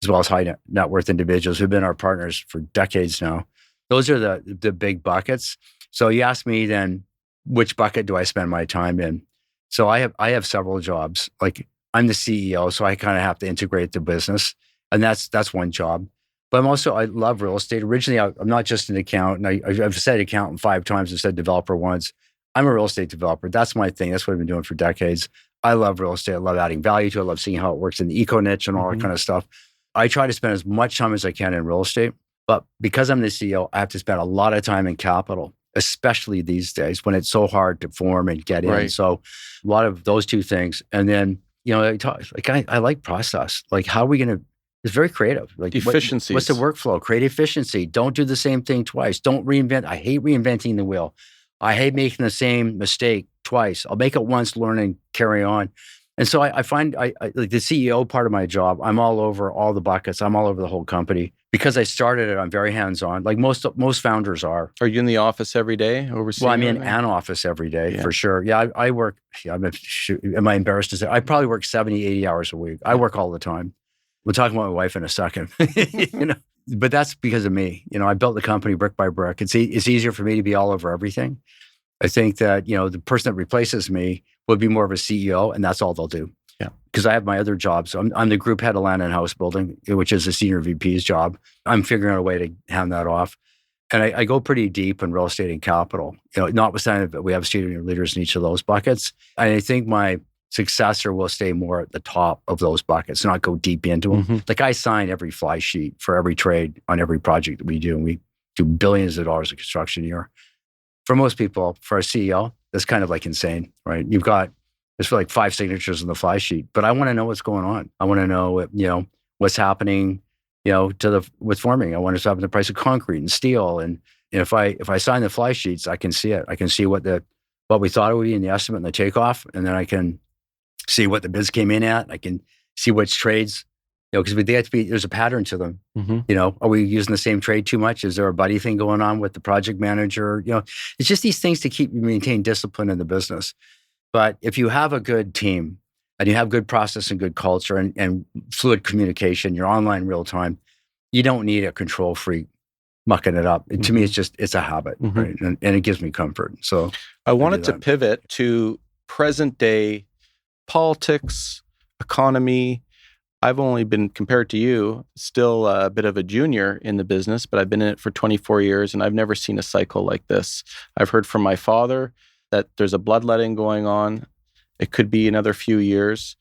as well as high net worth individuals who've been our partners for decades now. Those are the big buckets. So you ask me then, which bucket do I spend my time in? So I have several jobs. Like I'm the CEO, so I kind of have to integrate the business, and that's one job. But I love real estate. Originally, I'm not just an accountant. I've said accountant 5 times and said developer once. I'm a real estate developer. That's my thing. That's what I've been doing for decades. I love real estate. I love adding value to it. I love seeing how it works in the eco niche and all that kind of stuff. I try to spend as much time as I can in real estate, but because I'm the CEO, I have to spend a lot of time in capital. especially these days when it's so hard to form and get in. Right. So a lot of those two things. And then, I like process. Like, how are we going to, it's very creative. Like efficiencies. What's the workflow? Create efficiency. Don't do the same thing twice. Don't reinvent. I hate reinventing the wheel. I hate making the same mistake twice. I'll make it once, learn and carry on. And so I find I like the CEO part of my job, I'm all over all the buckets. I'm all over the whole company. Because I started it, I'm very hands-on. Like most founders are. Are you in the office every day overseeing? Well, I'm in an office every day for sure. Yeah, I work, am I embarrassed to say? I probably work 70, 80 hours a week. I work all the time. We'll talk about my wife in a second. But that's because of me. I built the company brick by brick. It's easier for me to be all over everything. I think that, the person that replaces me will be more of a CEO, and that's all they'll do. Yeah. Because I have my other jobs. I'm the group head of land and house building, which is a senior VP's job. I'm figuring out a way to hand that off. And I go pretty deep in real estate and capital, notwithstanding that we have senior leaders in each of those buckets. And I think my successor will stay more at the top of those buckets, not go deep into them. Mm-hmm. Like I sign every fly sheet for every trade on every project that we do. And we do billions of dollars of construction a year. For most people, for a CEO, that's kind of like insane, right? There's like 5 signatures on the fly sheet, but I want to know what's going on. I want to know, what's happening, with forming. I want to know what's happening to the price of concrete and steel. And if I sign the fly sheets, I can see it. I can see what we thought it would be in the estimate and the takeoff, and then I can see what the bids came in at. I can see which trades, because they have to be. There's a pattern to them. Mm-hmm. Are we using the same trade too much? Is there a buddy thing going on with the project manager? It's just these things to keep you maintain discipline in the business. But if you have a good team and you have good process and good culture and fluid communication, you're online real time, you don't need a control freak mucking it up. To me, it's a habit, right? And it gives me comfort. So I wanted to pivot to present day politics, economy. I've only been, compared to you, still a bit of a junior in the business, but I've been in it for 24 years and I've never seen a cycle like this. I've heard from my father that there's a bloodletting going on. It could be another few years.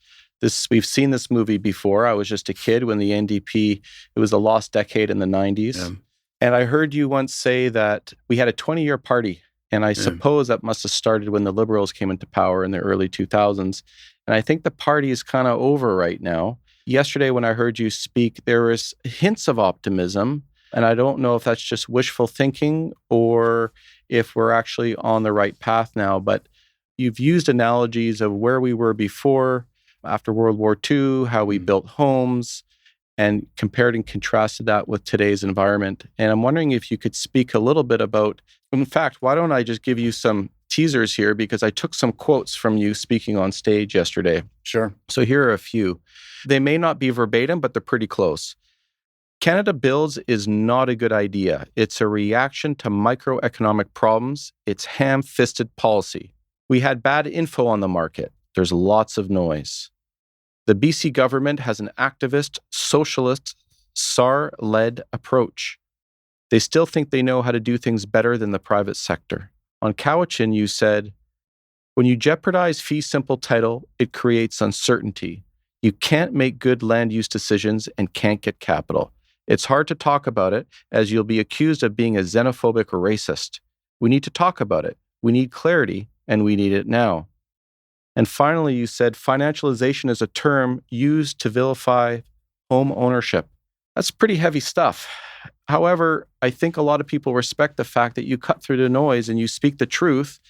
We've seen this movie before. I was just a kid when the NDP, it was a lost decade in the 90s. Yeah. And I heard you once say that we had a 20-year party. And I suppose that must have started when the Liberals came into power in the early 2000s. And I think the party is kind of over right now. Yesterday, when I heard you speak, there was hints of optimism. And I don't know if that's just wishful thinking or if we're actually on the right path now. But you've used analogies of where we were before, after World War II, how we built homes, and compared and contrasted that with today's environment. And I'm wondering if you could speak a little bit about, in fact, why don't I just give you some teasers here, because I took some quotes from you speaking on stage yesterday. Sure. So here are a few. They may not be verbatim, but they're pretty close. Canada Builds is not a good idea. It's a reaction to microeconomic problems. It's ham-fisted policy. We had bad info on the market. There's lots of noise. The BC government has an activist, socialist, SAR-led approach. They still think they know how to do things better than the private sector. On Cowichan, you said, when you jeopardize fee simple title, it creates uncertainty. You can't make good land use decisions and can't get capital. It's hard to talk about it as you'll be accused of being a xenophobic or racist. We need to talk about it. We need clarity, and we need it now. And finally, you said financialization is a term used to vilify home ownership. That's pretty heavy stuff. However, I think a lot of people respect the fact that you cut through the noise and you speak the truth,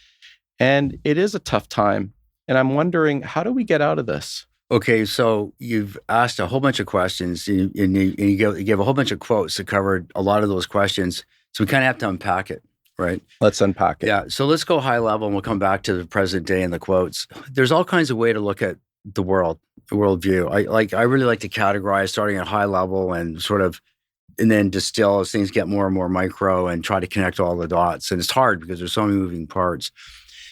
and it is a tough time. And I'm wondering, how do we get out of this? Okay, so you've asked a whole bunch of questions, and you gave a whole bunch of quotes that covered a lot of those questions. So we kind of have to unpack it, right? Let's unpack it. Yeah, so let's go high level, and we'll come back to the present day and the quotes. There's all kinds of ways to look at the world, the worldview. I really like to categorize, starting at high level and and then distill as things get more and more micro and try to connect all the dots. And it's hard because there's so many moving parts.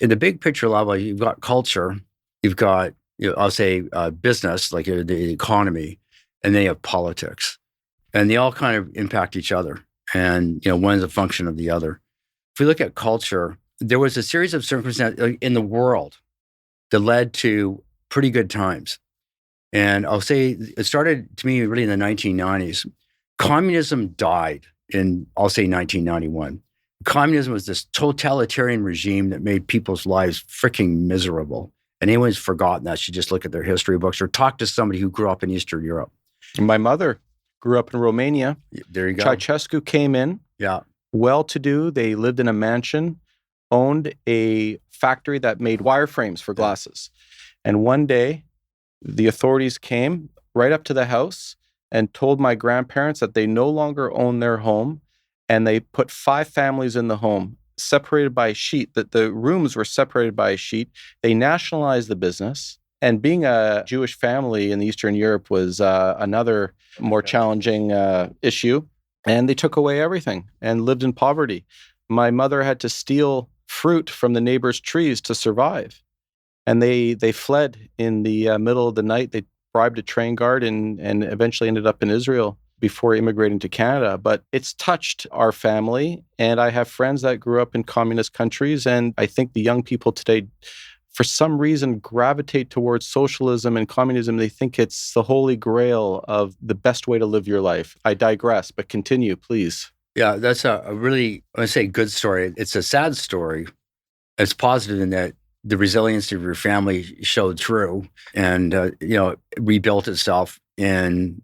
In the big picture level, you've got culture, you've got, I'll say business, like the economy, and then you have politics. And they all kind of impact each other. And, one is a function of the other. If we look at culture, there was a series of circumstances in the world that led to pretty good times. And I'll say it started to me really in the 1990s. Communism died in, I'll say, 1991. communism was this totalitarian regime that made people's lives freaking miserable. And anyone who's forgotten that should just look at their history books or talk to somebody who grew up in Eastern Europe. My mother grew up in Romania. There you go. Ceausescu came in. Yeah. Well-to-do. They lived in a mansion, owned a factory that made wireframes for glasses. And one day, the authorities came right up to the house and told my grandparents that they no longer own their home. And they put 5 families in the home, separated by a sheet, that the rooms were separated by a sheet. They nationalized the business. And being a Jewish family in Eastern Europe was another more challenging issue. And they took away everything and lived in poverty. My mother had to steal fruit from the neighbors' trees to survive. And they fled in the middle of the night. They bribed a train guard and eventually ended up in Israel before immigrating to Canada. But it's touched our family. And I have friends that grew up in communist countries. And I think the young people today, for some reason, gravitate towards socialism and communism. They think it's the holy grail of the best way to live your life. I digress, but continue, please. Yeah, that's a really, I want to say, good story. It's a sad story. It's positive in that the resiliency of your family showed through and, rebuilt itself in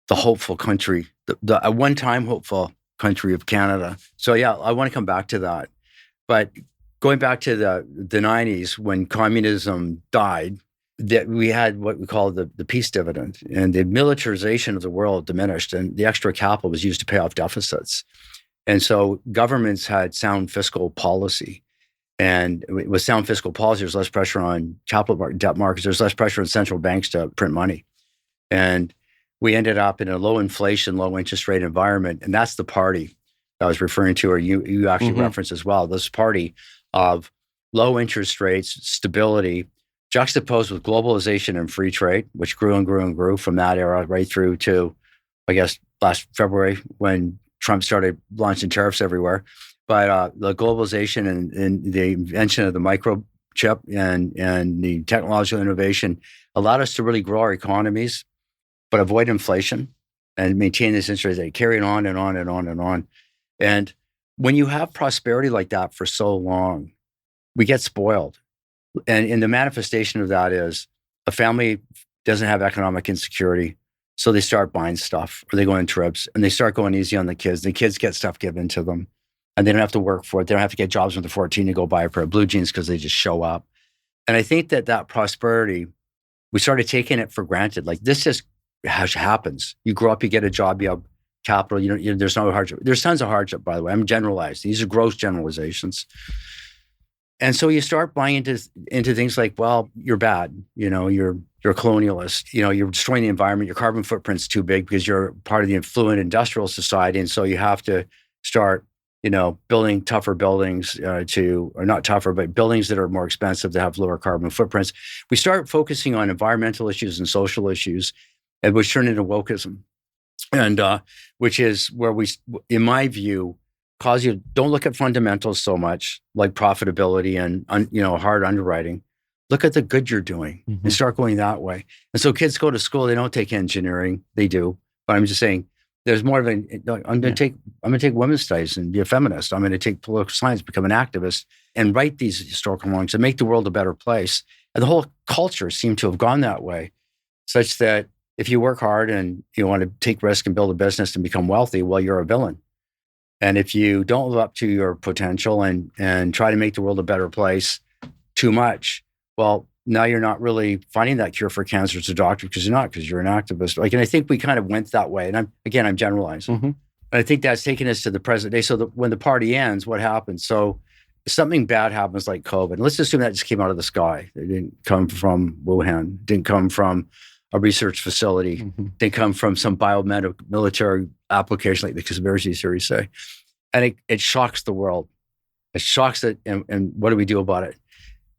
the hopeful country, the at one time hopeful country of Canada. So yeah, I want to come back to that. But going back to the 90s, when communism died, that we had what we call the peace dividend, and the militarization of the world diminished, and the extra capital was used to pay off deficits. And so governments had sound fiscal policy. And with sound fiscal policy, there's less pressure on capital debt markets. There's less pressure on central banks to print money. And we ended up in a low inflation, low interest rate environment. And that's the party I was referring to, or you actually referenced as well. This party of low interest rates, stability, juxtaposed with globalization and free trade, which grew and grew and grew from that era right through to, I guess, last February when Trump started launching tariffs everywhere. But the globalization and the invention of the microchip and the technological innovation allowed us to really grow our economies, but avoid inflation and maintain this interest rate, carrying on and on and on and on. And when you have prosperity like that for so long, we get spoiled. And the manifestation of that is a family doesn't have economic insecurity, so they start buying stuff, or they go on trips, and they start going easy on the kids. The kids get stuff given to them, and they don't have to work for it. They don't have to get jobs when they're 14 to go buy a pair of blue jeans because they just show up. And I think that prosperity, we started taking it for granted. Like, this just happens. You grow up, you get a job, you have capital. There's no hardship. There's tons of hardship, by the way. I'm generalized. These are gross generalizations. And so you start buying into things like, well, you're bad. You're a colonialist. You're destroying the environment. Your carbon footprint's too big because you're part of the affluent industrial society. And so you have to start, building tougher buildings or not tougher, but buildings that are more expensive to have lower carbon footprints. We start focusing on environmental issues and social issues, and which turn into wokeism. And which is where we, in my view, cause you don't look at fundamentals so much, like profitability and hard underwriting. Look at the good you're doing and start going that way. And so kids go to school, they don't take engineering, they do. But I'm just saying, there's more of I'm going to take women's studies and be a feminist. I'm going to take political science, become an activist, and write these historical wrongs and make the world a better place. And the whole culture seemed to have gone that way, such that if you work hard and you want to take risk and build a business and become wealthy, well, you're a villain. And if you don't live up to your potential and try to make the world a better place too much, well, now you're not really finding that cure for cancer as a doctor because you're an activist. And I think we kind of went that way. And I'm generalizing. And I think that's taken us to the present day. So when the party ends, what happens? So something bad happens like COVID. Let's assume that just came out of the sky. It didn't come from Wuhan. It didn't come from a research facility. Didn't come from some biomedical military application like the conspiracy theories say. And it shocks the world. It shocks it. And what do we do about it?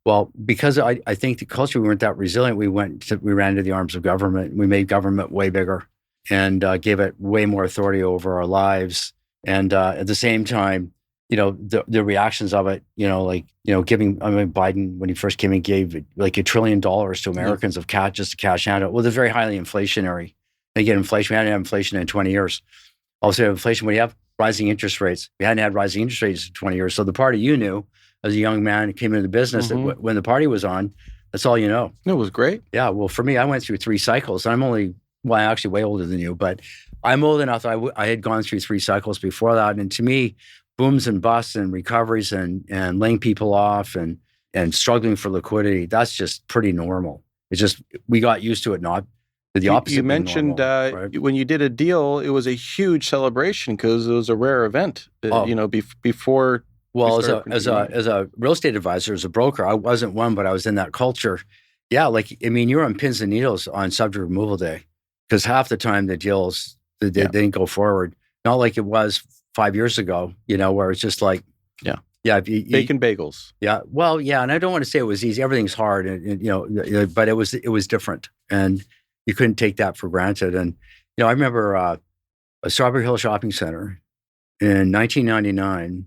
Well, because I think the culture, we weren't that resilient, we ran into the arms of government. We made government way bigger and gave it way more authority over our lives. And at the same time, the reactions of it, giving, Biden, when he first came in, gave like $1 trillion to Americans of cash, just to cash out. Well, they're very highly inflationary. They get inflation. We haven't had inflation in 20 years. Also, inflation, what do you have? rising interest rates. We hadn't had rising interest rates in 20 years. So the party you knew as a young man who came into the business, that when the party was on, that's all you know. It was great. Yeah. Well, for me, I went through 3 cycles. I'm actually way older than you, but I'm old enough. I had gone through 3 cycles before that. And to me, booms and busts and recoveries and laying people off and struggling for liquidity, that's just pretty normal. It's just, we got used to it, not the opposite. You mentioned normal, right? When you did a deal, it was a huge celebration because it was a rare event, before. Well, as a real estate advisor, as a broker, I wasn't one, but I was in that culture. Yeah, you're on pins and needles on subject removal day because half the time the deals, they didn't go forward. Not like it was 5 years ago, where it's just like, bacon bagels. Yeah, well, yeah, and I don't want to say it was easy. Everything's hard, but it was different, and you couldn't take that for granted. And I remember a Strawberry Hill Shopping Center in 1999.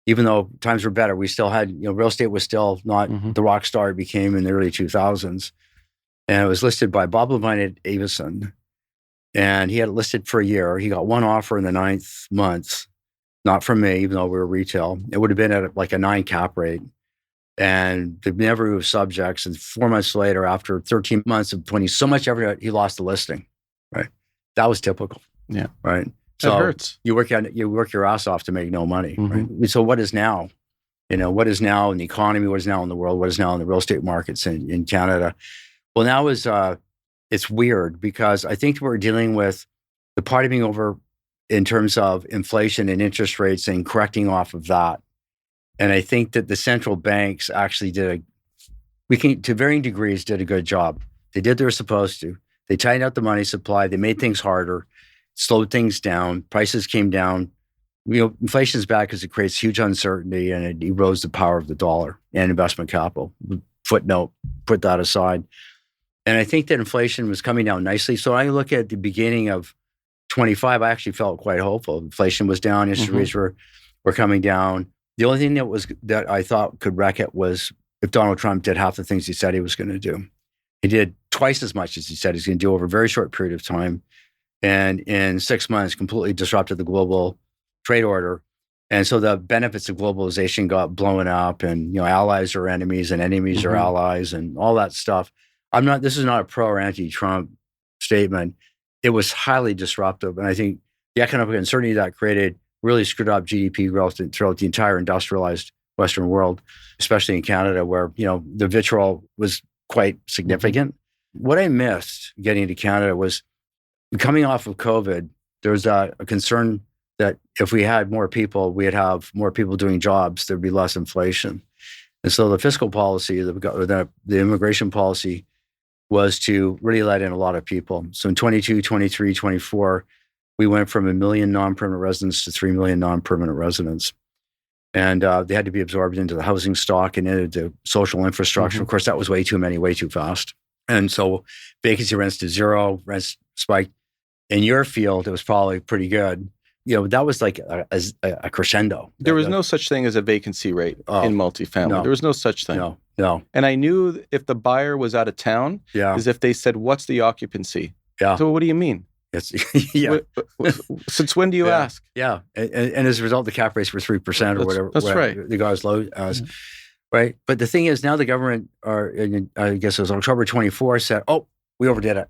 Even though times were better, we still had, real estate was still not the rock star it became in the early 2000s. And it was listed by Bob Levine at Avison. And he had it listed for a year. He got one offer in the 9th month, not from me, even though we were retail. It would have been at like a 9 cap rate. And they've never moved subjects. And 4 months later, after 13 months of putting so much effort, he lost the listing, right? That was typical. Yeah. Right. So it hurts. You work your ass off to make no money. Right? So what is now? What is now in the economy? What is now in the world? What is now in the real estate markets in Canada? Well, now it's weird because I think we're dealing with the party being over in terms of inflation and interest rates and correcting off of that. And I think that the central banks actually to varying degrees, did a good job. They did what they were supposed to. They tightened out the money supply. They made things harder. Slowed things down, prices came down. Inflation is bad because it creates huge uncertainty and it erodes the power of the dollar and investment capital. Footnote, put that aside. And I think that inflation was coming down nicely. So I look at the beginning of 25, I actually felt quite hopeful. Inflation was down, interest rates were coming down. The only thing that I thought could wreck it was if Donald Trump did half the things he said he was going to do. He did twice as much as he said he's going to do over a very short period of time. And in 6 months, completely disrupted the global trade order. And so the benefits of globalization got blown up and, allies are enemies and enemies are allies and all that stuff. This is not a pro or anti-Trump statement. It was highly disruptive. And I think the economic uncertainty that created really screwed up GDP growth throughout the entire industrialized Western world, especially in Canada where, the vitriol was quite significant. What I missed getting to Canada was coming off of COVID, there was a concern that if we had more people, we'd have more people doing jobs, there'd be less inflation. And so the fiscal policy, the immigration policy was to really let in a lot of people. So in 22, 23, 24, we went from 1 million non-permanent residents to 3 million non-permanent residents. And they had to be absorbed into the housing stock and into the social infrastructure. Of course, that was way too many, way too fast. And so vacancy rents to zero, rents spiked. In your field, it was probably pretty good. That was like a crescendo. There was no such thing as a vacancy rate in multifamily. No. There was no such thing. No. And I knew if the buyer was out of town, is if they said, "What's the occupancy?" Yeah. So what do you mean? It's Since when do you ask? Yeah. And as a result, the cap rates were 3% or whatever. That's right. The guy's low as. Right. But the thing is, now the government, I guess it was October 24, said, "Oh, we overdid it.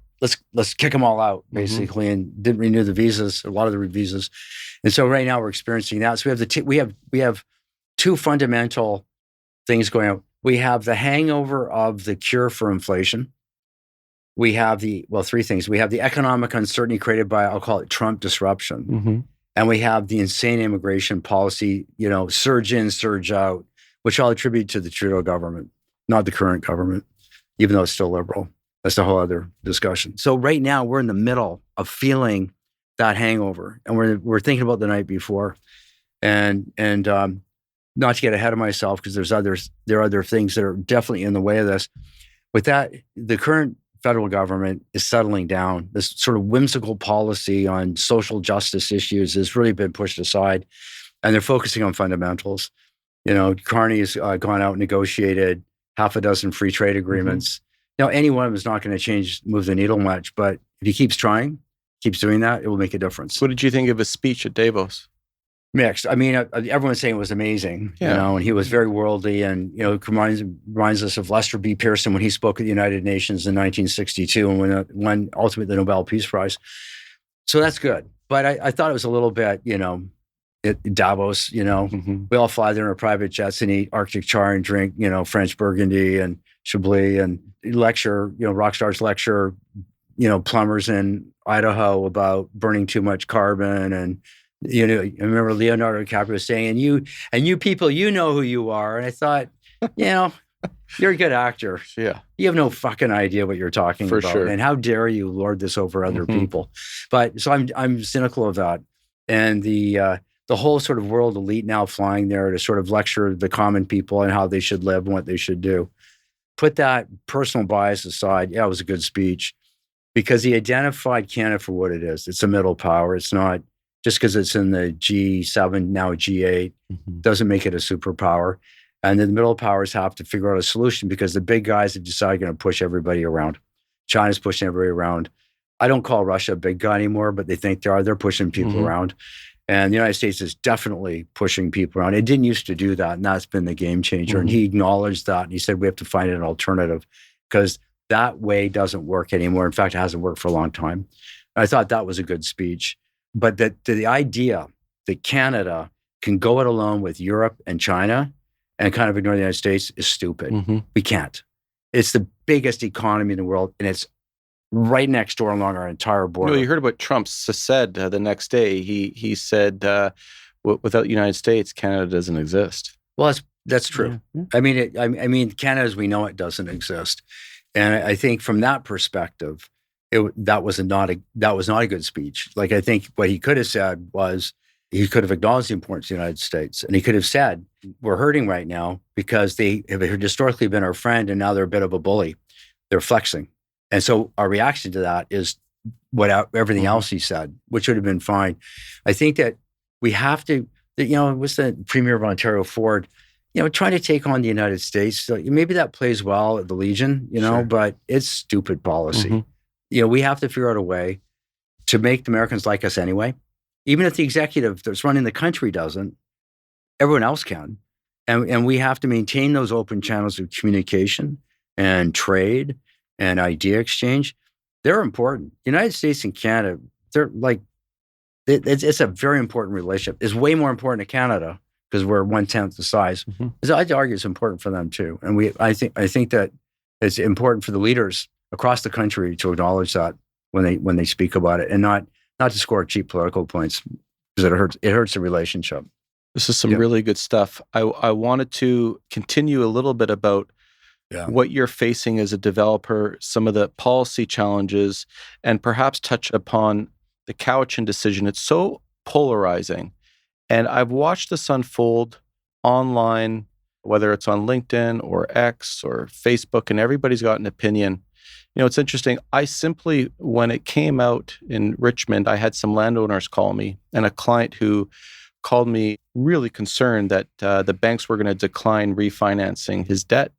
Let's kick them all out," basically, and didn't renew the visas, a lot of the visas. And so right now we're experiencing that. So we have 2 fundamental things going on. We have the hangover of the cure for inflation. We have 3 things. We have the economic uncertainty created by, I'll call it Trump disruption. And we have the insane immigration policy, surge in, surge out, which I'll attribute to the Trudeau government, not the current government, even though it's still liberal. That's a whole other discussion. So right now we're in the middle of feeling that hangover, and we're thinking about the night before, and not to get ahead of myself because there are other things that are definitely in the way of this. With that, the current federal government is settling down. This sort of whimsical policy on social justice issues has really been pushed aside, and they're focusing on fundamentals. Carney has gone out and negotiated 6 free trade agreements. Now, any one of them is not going to move the needle much, but if he keeps trying, keeps doing that, it will make a difference. What did you think of his speech at Davos? Mixed. I mean, everyone's saying it was amazing, and he was very worldly, and it reminds us of Lester B. Pearson when he spoke at the United Nations in 1962 and won ultimately the Nobel Peace Prize. So that's good. But I thought it was a little bit, at Davos, we all fly there in our private jets and eat Arctic char and drink, French Burgundy and Chablis and lecture, rock stars lecture, plumbers in Idaho about burning too much carbon. And, I remember Leonardo DiCaprio saying, and you people, you know who you are. And I thought, you're a good actor. Yeah. You have no fucking idea what you're talking about. Sure. And how dare you lord this over other people. But so I'm cynical of that. And the whole sort of world elite now flying there to sort of lecture the common people and how they should live and what they should do. Put that personal bias aside. Yeah, it was a good speech because he identified Canada for what it is. It's a middle power. It's not just because it's in the G7, now G8, doesn't make it a superpower. And then the middle powers have to figure out a solution because the big guys have decided going to push everybody around. China's pushing everybody around. I don't call Russia a big guy anymore, but they think they are. They're pushing people around. And the United States is definitely pushing people around. It didn't used to do that, and that's been the game changer. And he acknowledged that, and he said, we have to find an alternative because that way doesn't work anymore. In fact, it hasn't worked for a long time. And I thought that was a good speech. But the idea that Canada can go it alone with Europe and China and kind of ignore the United States is stupid. We can't. It's the biggest economy in the world, and it's right next door along our entire border. You heard what Trump said the next day. He said, without the United States, Canada doesn't exist. Well, that's true. Yeah. I mean, Canada as we know it doesn't exist. And I think from that perspective, that was not a good speech. Like, I think what he could have said was, he could have acknowledged the importance of the United States. And he could have said, we're hurting right now because they have historically been our friend and now they're a bit of a bully. They're flexing. And so our reaction to that is everything else he said, which would have been fine. I think that we have to, it was the Premier of Ontario, Ford, trying to take on the United States. So maybe that plays well at the Legion, but it's stupid policy. We have to figure out a way to make the Americans like us anyway. Even if the executive that's running the country doesn't, everyone else can. And we have to maintain those open channels of communication and trade and idea exchange. They're important. The United States and Canada, they're like, it's a very important relationship. It's way more important to Canada because we're 1/10 the size. So I'd argue it's important for them too. And I think that it's important for the leaders across the country to acknowledge that when they speak about it and not to score cheap political points because it hurts the relationship. This is some really good stuff. I wanted to continue a little bit about what you're facing as a developer, some of the policy challenges, and perhaps touch upon the Cowichan decision. It's so polarizing. And I've watched this unfold online, whether it's on LinkedIn or X or Facebook, and everybody's got an opinion. It's interesting. I simply, when it came out in Richmond, I had some landowners call me and a client who called me really concerned that the banks were going to decline refinancing his debt.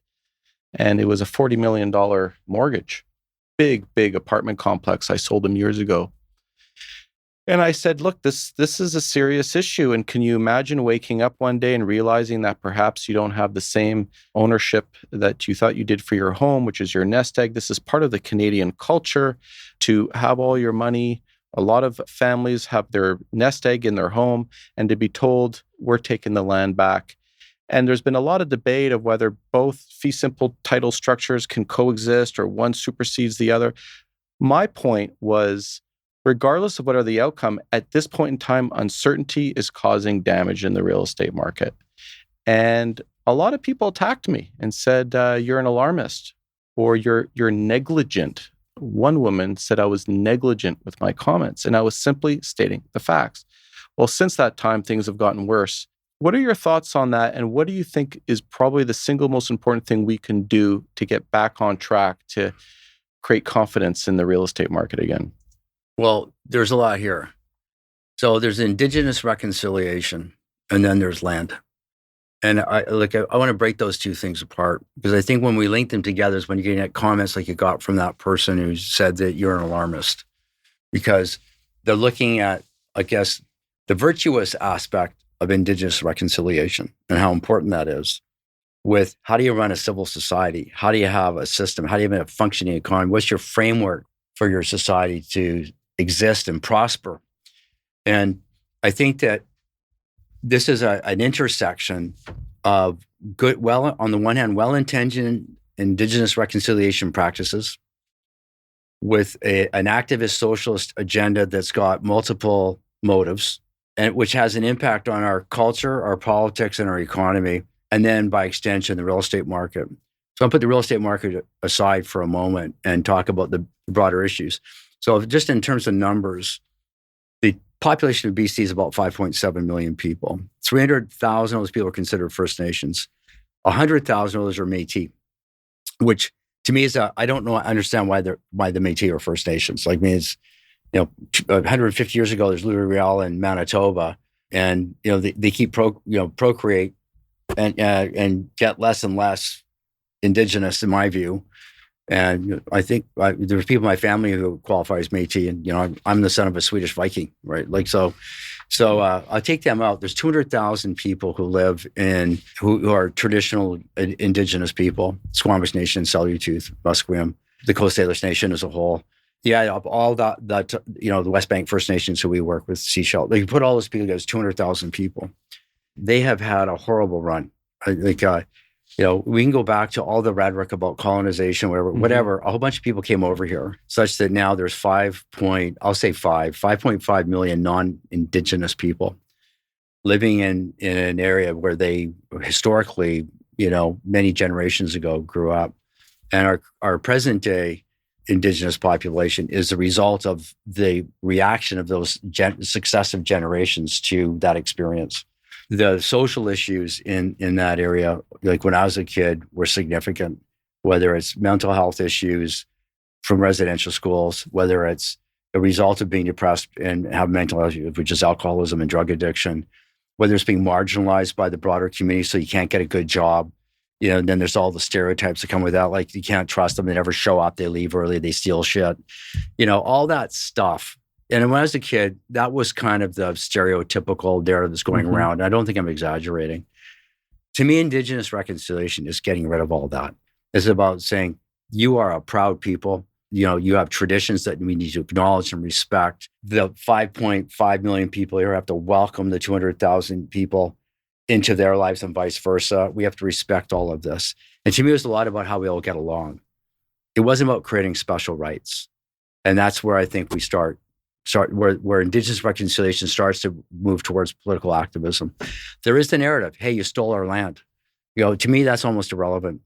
And it was a $40 million mortgage, big apartment complex I sold him years ago. And I said, look, this is a serious issue. And can you imagine waking up one day and realizing that perhaps you don't have the same ownership that you thought you did for your home, which is your nest egg? This is part of the Canadian culture to have all your money. A lot of families have their nest egg in their home, and to be told, we're taking the land back. And there's been a lot of debate of whether both fee simple title structures can coexist or one supersedes the other. My point was, regardless of what are the outcome, at this point in time, uncertainty is causing damage in the real estate market. And a lot of people attacked me and said, you're an alarmist or you're negligent. One woman said I was negligent with my comments, and I was simply stating the facts. Well, since that time, things have gotten worse. What are your thoughts on that? And what do you think is probably the single most important thing we can do to get back on track to create confidence in the real estate market again? Well, there's a lot here. So there's Indigenous reconciliation, and then there's land. And I want to break those two things apart because I think when we link them together is when you're getting comments like you got from that person who said that you're an alarmist, because they're looking at, I guess, the virtuous aspect of Indigenous reconciliation and how important that is with how do you run a civil society? How do you have a system? How do you have a functioning economy? What's your framework for your society to exist and prosper? And I think that this is an intersection of good, well, on the one hand, well-intentioned Indigenous reconciliation practices with an activist socialist agenda that's got multiple motives, and which has an impact on our culture, our politics, and our economy, and then by extension, the real estate market. So I'll put the real estate market aside for a moment and talk about the broader issues. So just in terms of numbers, the population of BC is about 5.7 million people. 300,000 of those people are considered First Nations. 100,000 of those are Métis, which to me is I don't know. I understand why the Métis are First Nations. Like, I mean, it's 150 years ago, there's rile in Manitoba, and they keep procreate and get less and less Indigenous, in my view. And I think there's people in my family who qualify as Métis, and I'm the son of a Swedish Viking, right? Like so I'll take them out. There's 200,000 people who live who are traditional Indigenous people: Squamish Nation, Tsleil-Waututh, Musqueam, the Coast Salish Nation as a whole. Yeah, all that the West Bank First Nations who we work with, Sechelt. You put all those people together, it's 200,000 people. They have had a horrible run. We can go back to all the rhetoric about colonization, whatever. A whole bunch of people came over here, such that now there's 5.5 million non-Indigenous people living in an area where they historically, many generations ago grew up. And our present day Indigenous population is the result of the reaction of those successive generations to that experience. The social issues in that area, like when I was a kid, were significant, whether it's mental health issues from residential schools, whether it's a result of being depressed and have mental health issues, which is alcoholism and drug addiction, whether it's being marginalized by the broader community so you can't get a good job. And then there's all the stereotypes that come with that, like you can't trust them, they never show up, they leave early, they steal shit, all that stuff. And when I was a kid, that was kind of the stereotypical narrative that's going around. I don't think I'm exaggerating. To me, Indigenous reconciliation is getting rid of all that. It's about saying, you are a proud people. You have traditions that we need to acknowledge and respect. The 5.5 million people here have to welcome the 200,000 people into their lives and vice versa. We have to respect all of this. And to me, it was a lot about how we all get along. It wasn't about creating special rights. And that's where I think we start where Indigenous reconciliation starts to move towards political activism. There is the narrative, hey, you stole our land. To me, that's almost irrelevant.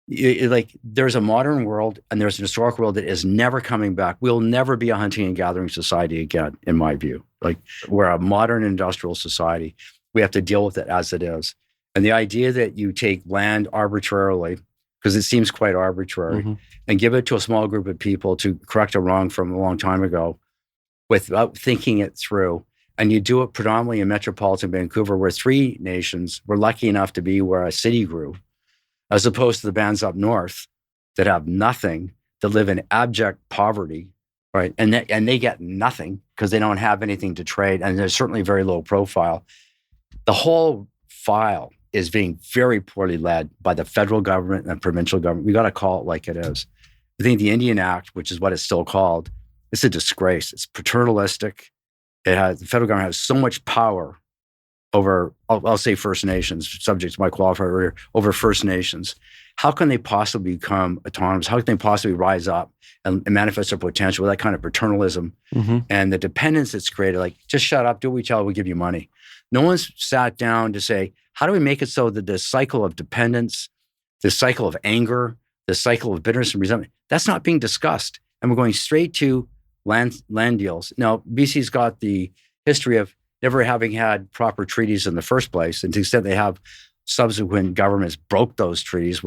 There's a modern world and there's an historic world that is never coming back. We'll never be a hunting and gathering society again, in my view. Like, we're a modern industrial society. We have to deal with it as it is. And the idea that you take land arbitrarily, because it seems quite arbitrary, and give it to a small group of people to correct a wrong from a long time ago without thinking it through, and you do it predominantly in metropolitan Vancouver, where 3 nations were lucky enough to be where a city grew, as opposed to the bands up north that have nothing, that live in abject poverty, right? And they get nothing because they don't have anything to trade, and they're certainly very low profile. The whole file is being very poorly led by the federal government and the provincial government. We got to call it like it is. I think the Indian Act, which is what it's still called, it's a disgrace. It's paternalistic. The federal government has so much power over, I'll say First Nations, subject to my qualifier earlier, over First Nations. How can they possibly become autonomous? How can they possibly rise up and manifest their potential with that kind of paternalism and the dependence that's created? Like, just shut up, do what we tell you, we'll give you money. No one's sat down to say, how do we make it so that this cycle of dependence, this cycle of anger, this cycle of bitterness and resentment, that's not being discussed. And we're going straight to land deals. Now, BC's got the history of never having had proper treaties in the first place. And to the extent they have, subsequent governments broke those treaties,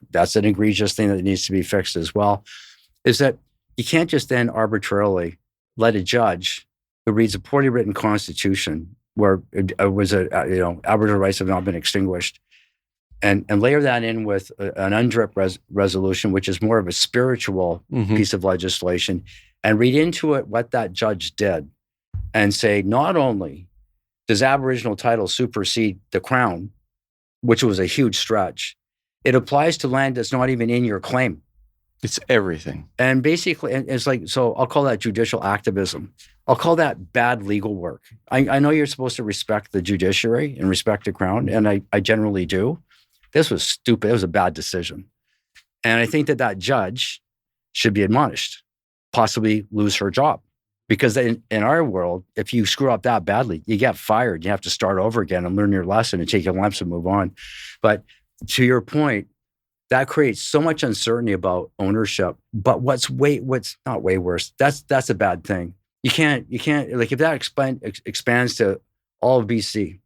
that's an egregious thing that needs to be fixed as well, is that you can't just then arbitrarily let a judge who reads a poorly written constitution where Aboriginal rights have not been extinguished, and layer that in with an UNDRIP resolution, which is more of a spiritual piece of legislation, and read into it what that judge did, and say, not only does Aboriginal title supersede the Crown, which was a huge stretch. It applies to land that's not even in your claim. It's everything. And basically, it's like, so I'll call that judicial activism. I'll call that bad legal work. I know you're supposed to respect the judiciary and respect the Crown, and I generally do. This was stupid. It was a bad decision. And I think that judge should be admonished, possibly lose her job. Because in our world, if you screw up that badly, you get fired. You have to start over again and learn your lesson and take your lumps and move on. But to your point, that creates so much uncertainty about ownership. But what's not way worse, that's a bad thing. You can't, like if that expands to all of BC,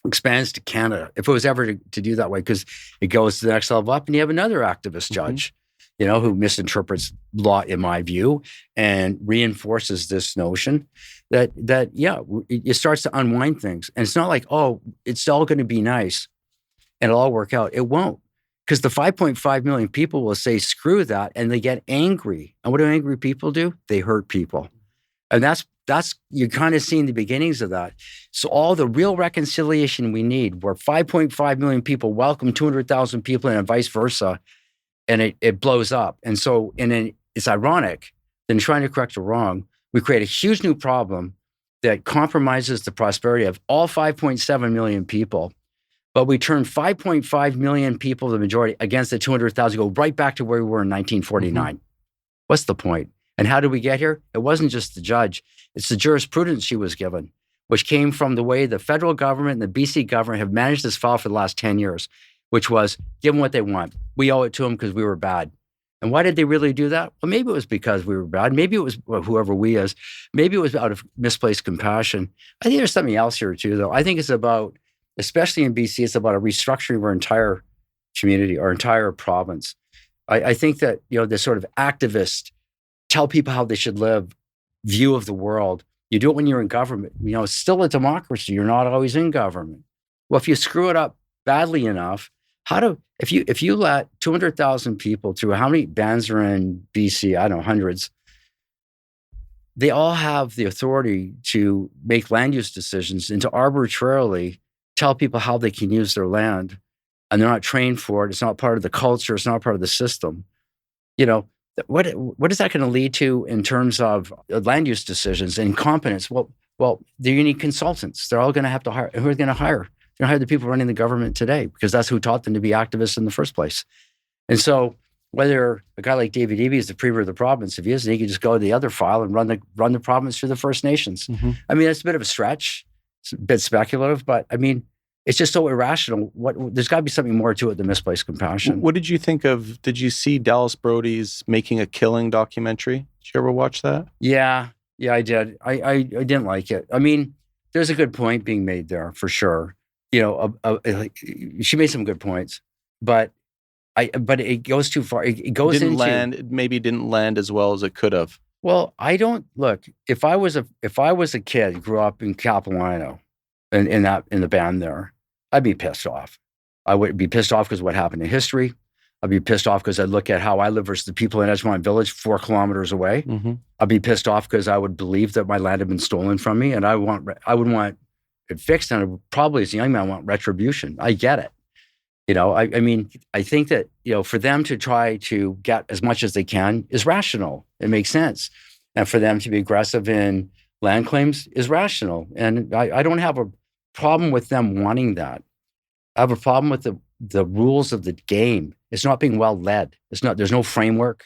expands to Canada, if it was ever to do that way, because it goes to the next level up and you have another activist judge, who misinterprets law, in my view, and reinforces this notion that it starts to unwind things. And it's not like, oh, it's all going to be nice and it'll all work out. It won't. Because the 5.5 million people will say, screw that, and they get angry. And what do angry people do? They hurt people. And that's you're kind of seeing the beginnings of that. So all the real reconciliation we need, where 5.5 million people welcome 200,000 people and vice versa, and it blows up. And so it's ironic that in trying to correct a wrong, we create a huge new problem that compromises the prosperity of all 5.7 million people. But we turn 5.5 million people, the majority, against the 200,000, go right back to where we were in 1949. What's the point? And how did we get here? It wasn't just the judge. It's the jurisprudence she was given, which came from the way the federal government and the BC government have managed this file for the last 10 years, which was give them what they want. We owe it to them because we were bad. And why did they really do that? Well, maybe it was because we were bad. Maybe it was whoever we is. Maybe it was out of misplaced compassion. I think there's something else here too, though. I think it's about, especially in BC, it's about a restructuring of our entire community, our entire province. I think that, this sort of activist, tell people how they should live view of the world, you do it when you're in government. It's still a democracy. You're not always in government. Well, if you screw it up badly enough, if you let 200,000 people through, how many bands are in BC? I don't know, hundreds. They all have the authority to make land use decisions and to arbitrarily tell people how they can use their land, and they're not trained for it. It's not part of the culture. It's not part of the system. What is that going to lead to in terms of land use decisions and incompetence? Well, you need consultants. They're all going to have to hire. Who are they going to hire? They're going to hire the people running the government today, because that's who taught them to be activists in the first place. And so whether a guy like David Eby is the premier of the province, if he isn't, he can just go to the other file and run the province through the First Nations. I mean, that's a bit of a stretch. It's a bit speculative, but I mean, it's just so irrational. There's got to be something more to it than misplaced compassion. What did you think of, did you see Dallas Brody's Making a Killing documentary? Did you ever watch that? Yeah, I did. I didn't like it. I mean, there's a good point being made there for sure. She made some good points, but it goes too far. It goes maybe didn't land as well as it could have. Well, I don't look. If I was a kid, grew up in Capilano, in the band there, I'd be pissed off. I would be pissed off because what happened in history. I'd be pissed off because I'd look at how I live versus the people in Edgemont Village 4 kilometers away. I'd be pissed off because I would believe that my land had been stolen from me, and I would want it fixed. And I would probably, as a young man, want retribution. I get it. I mean, I think that, for them to try to get as much as they can is rational. It makes sense. And for them to be aggressive in land claims is rational. And I don't have a problem with them wanting that. I have a problem with the rules of the game. It's not being well led. There's no framework.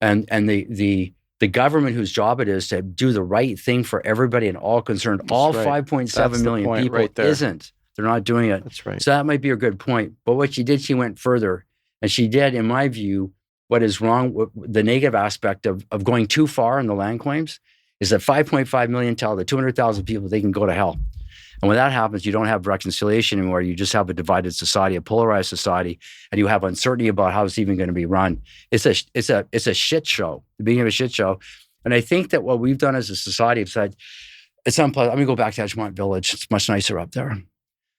And the government whose job it is to do the right thing for everybody and all concerned, that's all right. 5.7 million people right isn't. They're not doing it. That's right. So that might be a good point. But what she did, she went further. And she did, in my view, what is wrong, the negative aspect of going too far in the land claims is that 5.5 million tell the 200,000 people they can go to hell. And when that happens, you don't have reconciliation anymore. You just have a divided society, a polarized society, and you have uncertainty about how it's even going to be run. It's a shit show, the beginning of a shit show. And I think that what we've done as a society is said, it's unpleasant. I'm going to go back to Edgemont Village. It's much nicer up there.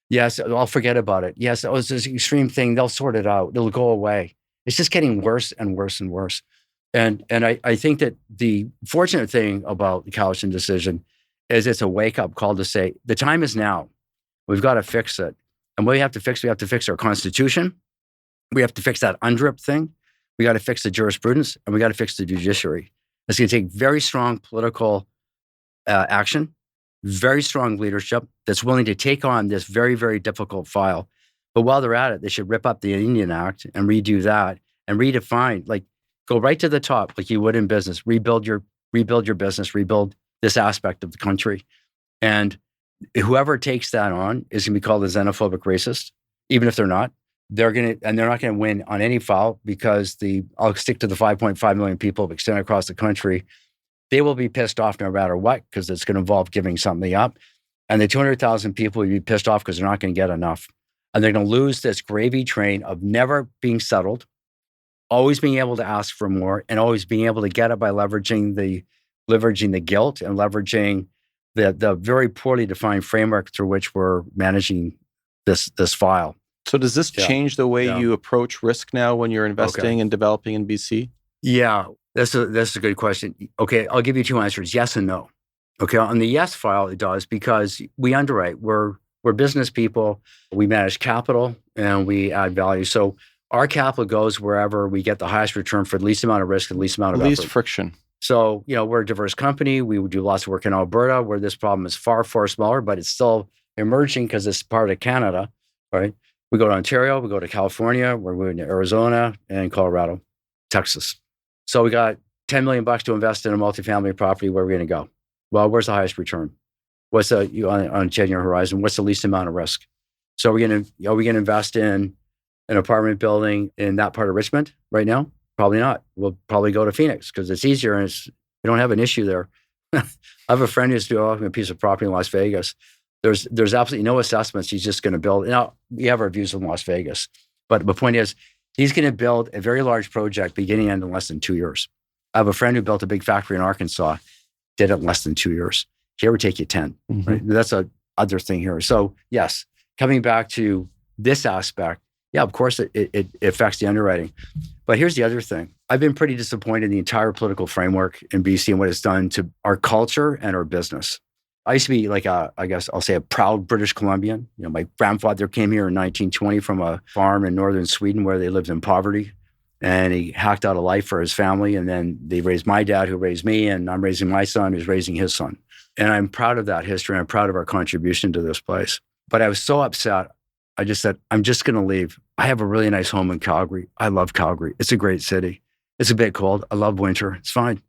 Yes, I'll forget about it. Yes, it was this extreme thing. They'll sort it out. It'll go away. It's just getting worse and worse and worse. And I think that the fortunate thing about the Cowichan decision is it's a wake-up call to say, the time is now. We've got to fix it. And what we have to fix our Constitution. We have to fix that UNDRIP thing. We got to fix the jurisprudence, and we got to fix the judiciary. It's going to take very strong political action, very strong leadership that's willing to take on this very, very difficult file. But while they're at it, they should rip up the Indian Act and redo that and redefine, like go right to the top, like you would in business, rebuild your business, rebuild this aspect of the country. And whoever takes that on is going to be called a xenophobic racist, even if they're not. They're not going to win on any file because I'll stick to the 5.5 million people extended across the country. They will be pissed off no matter what because it's going to involve giving something up. And the 200,000 people will be pissed off because they're not going to get enough. And they're going to lose this gravy train of never being settled, always being able to ask for more, and always being able to get it by leveraging the guilt and leveraging the very poorly defined framework through which we're managing this file. So does this change the way you approach risk now when you're investing and developing in BC? Yeah, that's a good question. Okay, I'll give you two answers, yes and no. Okay, on the yes file, it does because we underwrite. We're business people. We manage capital and we add value. So our capital goes wherever we get the highest return for the least amount of risk and the least amount of effort. Least friction. So, we're a diverse company. We would do lots of work in Alberta where this problem is far, far smaller, but it's still emerging because it's part of Canada, right? We go to Ontario, we go to California, we're moving to Arizona and Colorado, Texas. So we got $10 million to invest in a multifamily property. Where are we going to go? Well, where's the highest return? What's on a 10-year horizon? What's the least amount of risk? So are we going to invest in an apartment building in that part of Richmond right now? Probably not. We'll probably go to Phoenix because it's easier and we don't have an issue there. I have a friend who's developing a piece of property in Las Vegas. There's absolutely no assessments. He's just going to build. Now, we have our views in Las Vegas, but the point is, he's going to build a very large project beginning and end in less than 2 years. I have a friend who built a big factory in Arkansas, did it in less than 2 years. Here would take you 10. Mm-hmm. Right? That's a other thing here. So yes, coming back to this aspect, yeah, of course it affects the underwriting. But here's the other thing. I've been pretty disappointed in the entire political framework in BC and what it's done to our culture and our business. I used to be like I guess I'll say a proud British Columbian. My grandfather came here in 1920 from a farm in northern Sweden where they lived in poverty. And he hacked out a life for his family. And then they raised my dad, who raised me, and I'm raising my son, who's raising his son. And I'm proud of that history. I'm proud of our contribution to this place. But I was so upset. I just said, I'm just going to leave. I have a really nice home in Calgary. I love Calgary. It's a great city. It's a bit cold. I love winter. It's fine.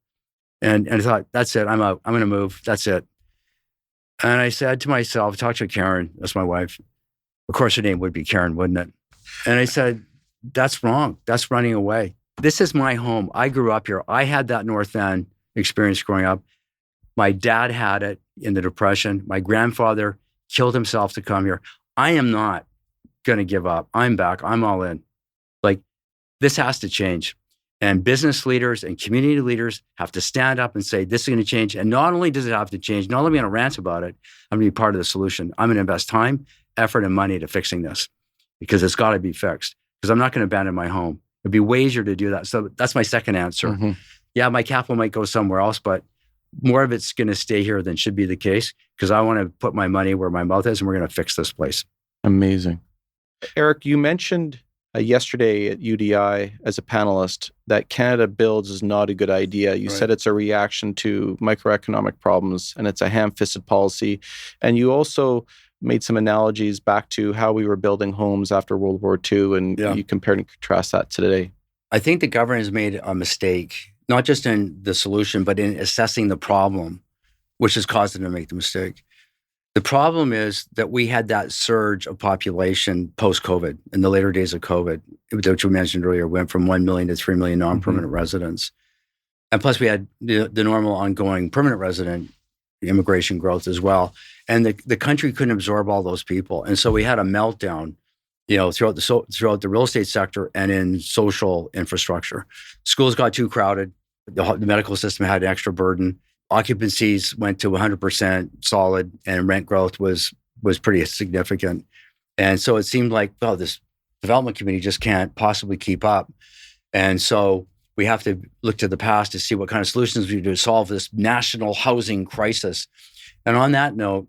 And I thought, that's it. I'm out. I'm going to move. That's it. And I said to myself, talked to Karen, that's my wife. Of course, her name would be Karen, wouldn't it? And I said, that's wrong. That's running away. This is my home. I grew up here. I had that North End experience growing up. My dad had it in the Depression. My grandfather killed himself to come here. I am not going to give up. I'm back. I'm all in. Like, this has to change. And business leaders and community leaders have to stand up and say, this is going to change. And not only does it have to change, not only am I going to rant about it, I'm going to be part of the solution. I'm going to invest time, effort, and money to fixing this because it's got to be fixed. Because I'm not going to abandon my home. It'd be way easier to do that. So that's my second answer. Mm-hmm. Yeah, my capital might go somewhere else, but more of it's going to stay here than should be the case because I want to put my money where my mouth is and we're going to fix this place. Amazing. Eric, you mentioned yesterday at UDI as a panelist that Canada builds is not a good idea. You said it's a reaction to macroeconomic problems and it's a ham-fisted policy. And you also made some analogies back to how we were building homes after World War II, and you compared and contrast that to today. I think the government has made a mistake, not just in the solution, but in assessing the problem, which has caused them to make the mistake. The problem is that we had that surge of population post-COVID, in the later days of COVID, which we mentioned earlier, went from 1 million to 3 million non-permanent residents. And plus we had the normal ongoing permanent resident immigration growth as well. And the country couldn't absorb all those people. And so we had a meltdown, throughout the real estate sector and in social infrastructure. Schools got too crowded. The medical system had an extra burden. Occupancies went to 100% solid and rent growth was pretty significant. And so it seemed like, well, this development committee just can't possibly keep up. And so we have to look to the past to see what kind of solutions we do to solve this national housing crisis. And on that note,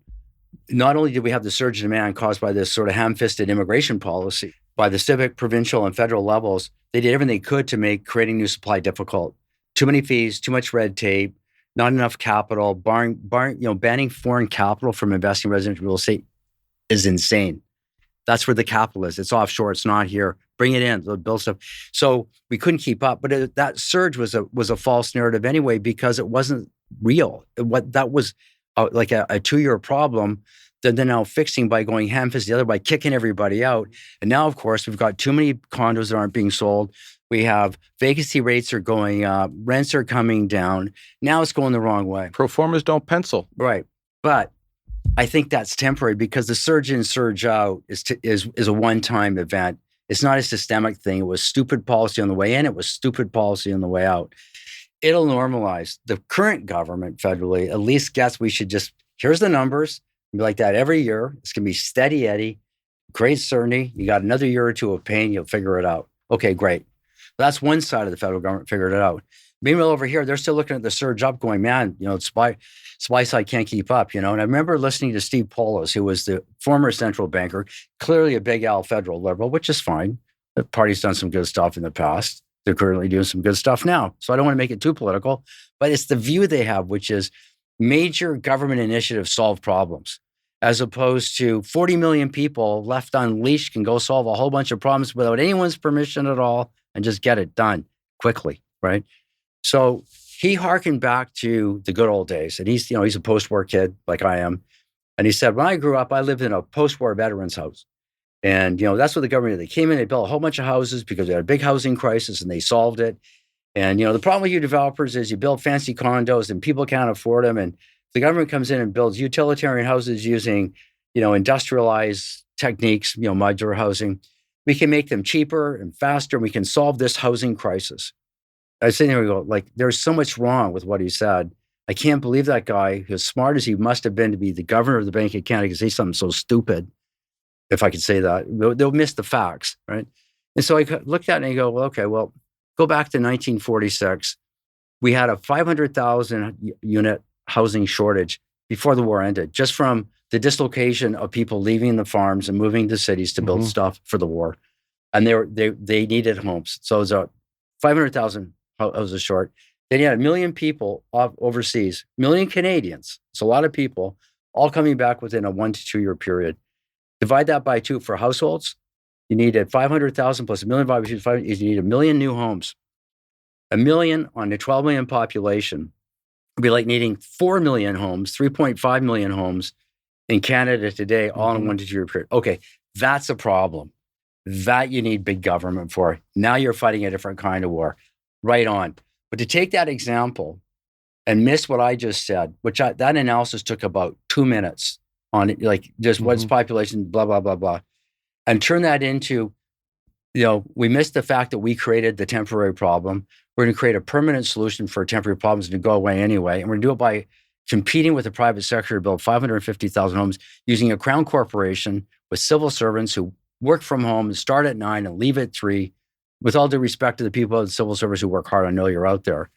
not only did we have the surge in demand caused by this sort of ham-fisted immigration policy, by the civic, provincial, and federal levels, they did everything they could to make creating new supply difficult. Too many fees, too much red tape, not enough capital, banning foreign capital from investing in residential real estate is insane. That's where the capital is. It's offshore. It's not here. Bring it in. Build stuff. So we couldn't keep up. But that surge was a false narrative anyway, because it wasn't real. That was like a 2-year problem that they're now fixing by going ham-fisted the other, by kicking everybody out. And now, of course, we've got too many condos that aren't being sold. We have vacancy rates are going up. Rents are coming down. Now it's going the wrong way. Pro formas don't pencil. Right. But I think that's temporary, because the surge in, surge out is a one-time event. It's not a systemic thing. It was stupid policy on the way in. It was stupid policy on the way out. It'll normalize. The current government federally at least gets we should just, here's the numbers, be like that every year. It's going to be steady Eddie, great certainty. You got another year or two of pain. You'll figure it out. Okay, great. That's one side of the federal government figured it out. Meanwhile, over here, they're still looking at the surge up going, man, supply side can't keep up, And I remember listening to Steve Polis, who was the former central banker, clearly a big Al federal liberal, which is fine. The party's done some good stuff in the past. They're currently doing some good stuff now. So I don't want to make it too political, but it's the view they have, which is major government initiatives solve problems, as opposed to 40 million people left unleashed can go solve a whole bunch of problems without anyone's permission at all and just get it done quickly, right? So he hearkened back to the good old days. And he's a post-war kid like I am. And he said, when I grew up, I lived in a post-war veterans house. And, that's what the government did. They came in, they built a whole bunch of houses because they had a big housing crisis and they solved it. And, the problem with you developers is you build fancy condos and people can't afford them. And the government comes in and builds utilitarian houses using, industrialized techniques, modular housing. We can make them cheaper and faster. And we can solve this housing crisis. I was sitting there and go, like, there's so much wrong with what he said. I can't believe that guy, as smart as he must have been to be the governor of the Bank of Canada, could say something so stupid, if I could say that. They'll miss the facts, right? And so I looked at it and I go, go back to 1946. We had a 500,000 unit housing shortage before the war ended, just from the dislocation of people leaving the farms and moving to cities to build stuff for the war. And they needed homes. So it was a 500,000 houses short. Then you had 1 million people overseas, 1 million Canadians. It's a lot of people, all coming back within a 1 to 2 year period. Divide that by 2 for households. You needed 500,000 plus 1 million divided by 2, 500, you need 1 million new homes. 1 million on a 12 million population would be like needing 4 million homes, 3.5 million homes in Canada today, all in a 1 to 2 year period. Okay, that's a problem. That you need big government for. Now you're fighting a different kind of war. Right on. But to take that example and miss what I just said, that analysis took about 2 minutes on it, like just what's population, blah, blah, blah, blah, and turn that into, we missed the fact that we created the temporary problem. We're going to create a permanent solution for temporary problems to go away anyway. And we're going to do it by competing with the private sector to build 550,000 homes using a crown corporation with civil servants who work from home and start at 9 and leave at 3, with all due respect to the people in the civil service who work hard. I know you're out there.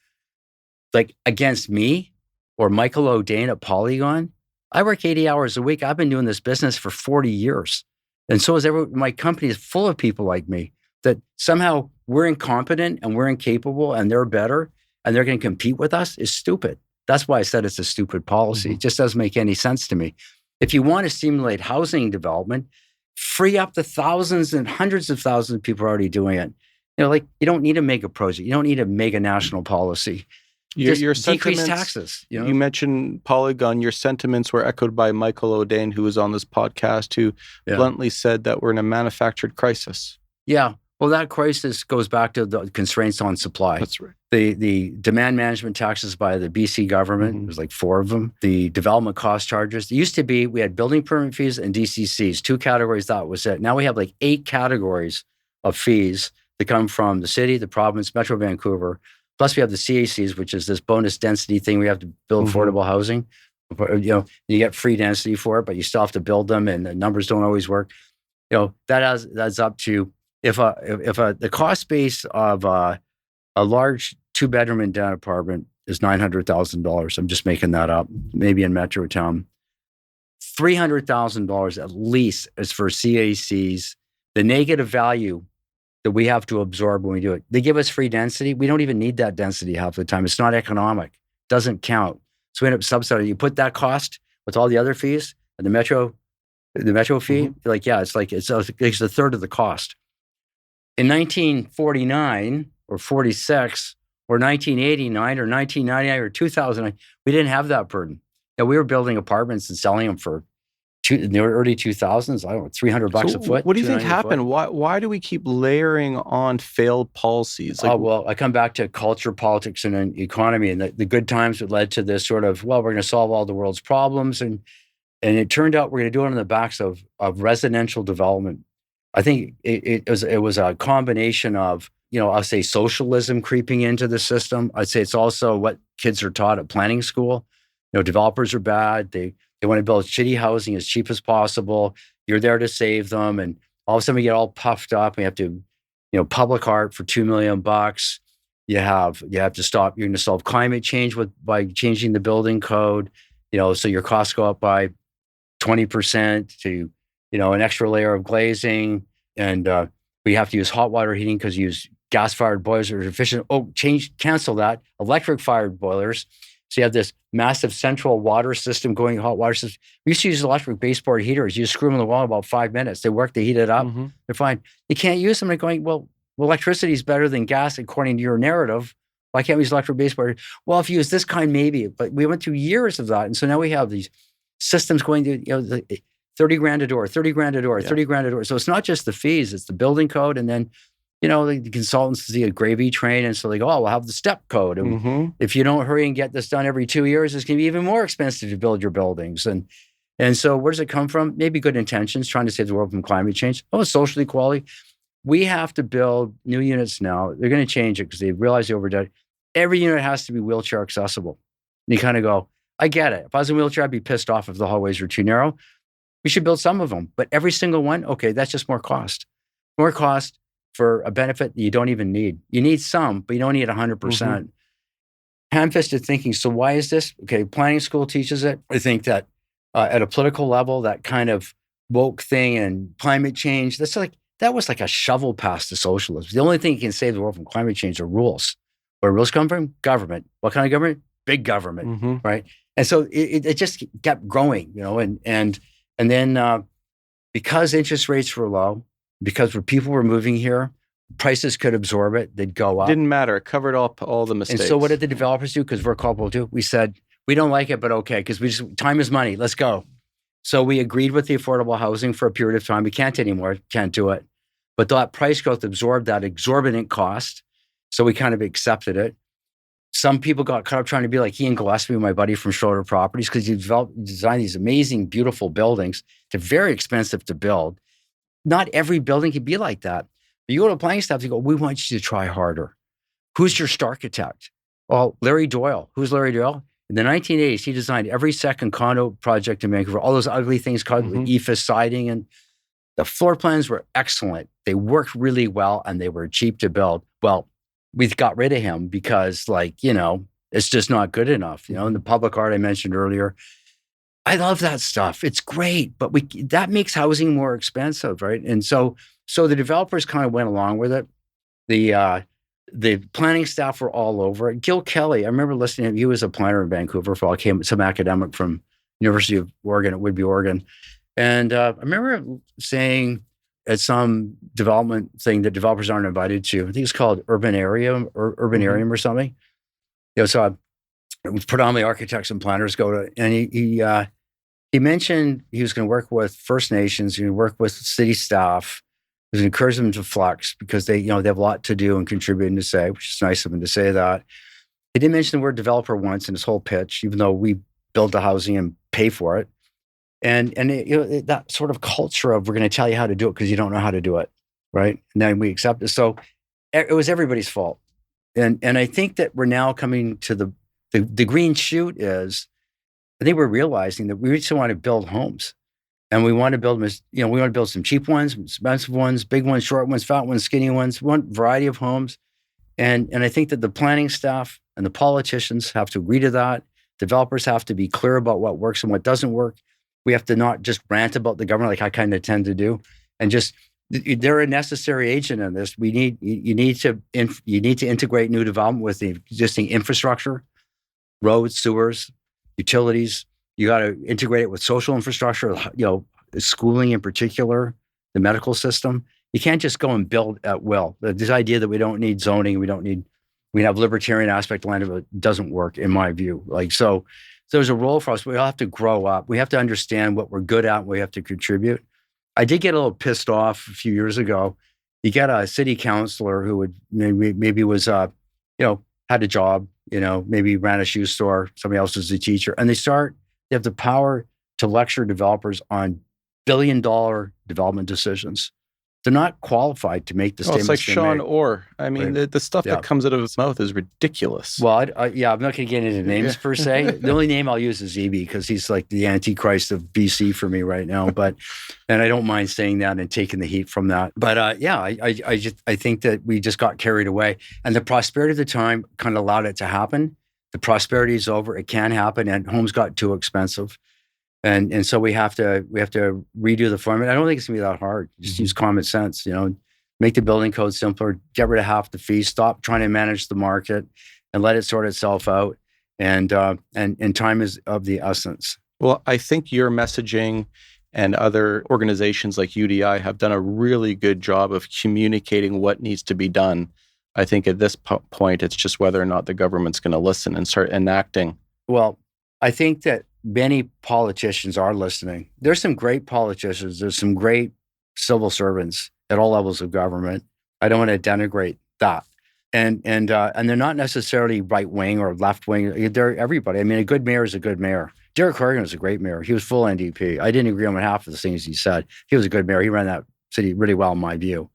Like against me or Michael O'Dane at Polygon, I work 80 hours a week. I've been doing this business for 40 years. And so is my company is full of people like me, that somehow we're incompetent and we're incapable and they're better and they're going to compete with us is stupid. That's why I said it's a stupid policy. It just doesn't make any sense to me. If you want to stimulate housing development, free up the thousands and hundreds of thousands of people already doing it. You don't need a mega project. You don't need a mega national policy. Your decrease taxes. You mentioned Polygon. Your sentiments were echoed by Michael O'Dane, who was on this podcast, who bluntly said that we're in a manufactured crisis. Yeah. Well, that crisis goes back to the constraints on supply. That's right. The demand management taxes by the BC government, there's like 4 of them. The development cost charges. It used to be we had building permit fees and DCCs, 2 categories, that was it. Now we have like 8 categories of fees that come from the city, the province, Metro Vancouver. Plus we have the CACs, which is this bonus density thing. We have to build affordable housing. You get free density for it, but you still have to build them and the numbers don't always work. That's up to, if the cost base of a large 2-bedroom and den apartment is $900,000. I'm just making that up, maybe in Metro Town. $300,000 at least is for CACs, the negative value that we have to absorb when we do it. They give us free density. We don't even need that density half the time. It's not economic. Doesn't count. So we end up subsidizing. You put that cost with all the other fees and the metro fee, it's a third of the cost. In 1949 or 46 or 1989 or 1999 or 2009, we didn't have that burden. Now, we were building apartments and selling them for in the early 2000s, I don't know, $300 a foot. What do you think happened? Why do we keep layering on failed policies? I come back to culture, politics, and economy, and the good times that led to this sort of, we're going to solve all the world's problems, and it turned out we're going to do it on the backs of residential development. I think it was a combination of, I'll say socialism creeping into the system. I'd say it's also what kids are taught at planning school. Developers are bad. They want to build shitty housing as cheap as possible. You're there to save them. And all of a sudden we get all puffed up. We have to, public art for $2 million. You have to stop. You're going to solve climate change by changing the building code. So your costs go up by 20% to, an extra layer of glazing. And we have to use hot water heating because you use gas-fired boilers that are efficient. Cancel that. Electric-fired boilers. So you have this massive central water system going, hot water system. We used to use electric baseboard heaters. You just screw them in the wall in about 5 minutes. They work, they heat it up. Mm-hmm. They're fine. You can't use them. They're going, well, electricity is better than gas according to your narrative. Why can't we use electric baseboard? Well, if you use this kind, maybe. But we went through years of that. And so now we have these systems going to, $30,000 a door, $30,000 a door, yeah. $30,000 a door. So it's not just the fees, it's the building code. And then, the consultants see a gravy train. And so they go, we'll have the step code. And mm-hmm. if you don't hurry and get this done every 2 years, it's going to be even more expensive to build your buildings. And so where does it come from? Maybe good intentions, trying to save the world from climate change. Social equality. We have to build new units now. They're going to change it because they realize they overdid it. Every unit has to be wheelchair accessible. And you kind of go, I get it. If I was in a wheelchair, I'd be pissed off if the hallways were too narrow. We should build some of them. But every single one, okay, that's just more cost. More cost for a benefit that you don't even need. You need some, but you don't need 100%. Mm-hmm. Ham-fisted thinking. So why is this? Okay, planning school teaches it. I think that at a political level, that kind of woke thing and climate change, that was like a shovel pass to socialism. The only thing that can save the world from climate change are rules. Where rules come from? Government. What kind of government? Big government, mm-hmm. right? And so it just kept growing, and then because interest rates were low, because people were moving here, prices could absorb it. They'd go up. Didn't matter. It covered up all the mistakes. And so what did the developers do? Because we're culpable too. We said, we don't like it, but okay, because time is money. Let's go. So we agreed with the affordable housing for a period of time. We can't anymore. Can't do it. But that price growth absorbed that exorbitant cost. So we kind of accepted it. Some people got caught up trying to be like Ian Gillespie, my buddy from Schroeder Properties, because he designed these amazing, beautiful buildings. They're very expensive to build. Not every building can be like that. But you go to planning staff, you go, we want you to try harder. Who's your star architect? Well, Larry Doyle. Who's Larry Doyle? In the 1980s, he designed every second condo project in Vancouver, all those ugly things called mm-hmm. EFIS siding. And the floor plans were excellent. They worked really well, and they were cheap to build. Well, we got rid of him because, it's just not good enough. And the public art I mentioned earlier, I love that stuff. It's great, but that makes housing more expensive, right? And so the developers kind of went along with it. The planning staff were all over it. Gil Kelly, I remember listening to him. He was a planner in Vancouver for some academic from University of Oregon at Whitby, Oregon. And I remember saying at some development thing that developers aren't invited to, I think it's called Urbanarium or something. So it was predominantly architects and planners go to, and he mentioned he was going to work with First Nations, he would work with city staff. He was going to encourage them to flex because they have a lot to do and contribute and to say, which is nice of him to say that. He didn't mention the word developer once in his whole pitch, even though we build the housing and pay for it. And that sort of culture of we're going to tell you how to do it because you don't know how to do it, right? And then we accept it. So it was everybody's fault. And I think that we're now coming to the green shoot is, I think we're realizing that we just want to build homes. And we want to build, we want to build some cheap ones, expensive ones, big ones, short ones, fat ones, skinny ones. We want a variety of homes. And I think that the planning staff and the politicians have to agree to that. Developers have to be clear about what works and what doesn't work. We have to not just rant about the government like I kind of tend to do, and just they're a necessary agent in this. You need to integrate new development with the existing infrastructure, roads, sewers, utilities. You got to integrate it with social infrastructure, schooling in particular, the medical system. You can't just go and build at will. This idea that we don't need zoning, we have libertarian aspect of land, it doesn't work in my view. So there's a role for us. We all have to grow up. We have to understand what we're good at, what we have to contribute. I did get a little pissed off a few years ago. You get a city councilor who would maybe was, had a job, maybe ran a shoe store, somebody else was a teacher, and they have the power to lecture developers on billion-dollar development decisions. They're not qualified to make the statements. It's like Sean made. Orr. I mean, the stuff that comes out of his mouth is ridiculous. Well, I'm not going to get into names per se. The only name I'll use is EB because he's like the Antichrist of BC for me right now. And I don't mind saying that and taking the heat from that. But I think that we just got carried away, and the prosperity of the time kind of allowed it to happen. The prosperity is over. It can happen, and homes got too expensive. And so we have to redo the formula. I don't think it's gonna be that hard. Just use common sense, make the building code simpler, get rid of half the fees, stop trying to manage the market, and let it sort itself out. And time is of the essence. Well, I think your messaging and other organizations like UDI have done a really good job of communicating what needs to be done. I think at this point, it's just whether or not the government's going to listen and start enacting. Well, I think that many politicians are listening. There's some great politicians. There's some great civil servants at all levels of government. I don't want to denigrate that. And they're not necessarily right wing or left wing. They're everybody. I mean, a good mayor is a good mayor. Derek Horgan was a great mayor. He was full NDP. I didn't agree on half of the things he said. He was a good mayor. He ran that city really well, in my view.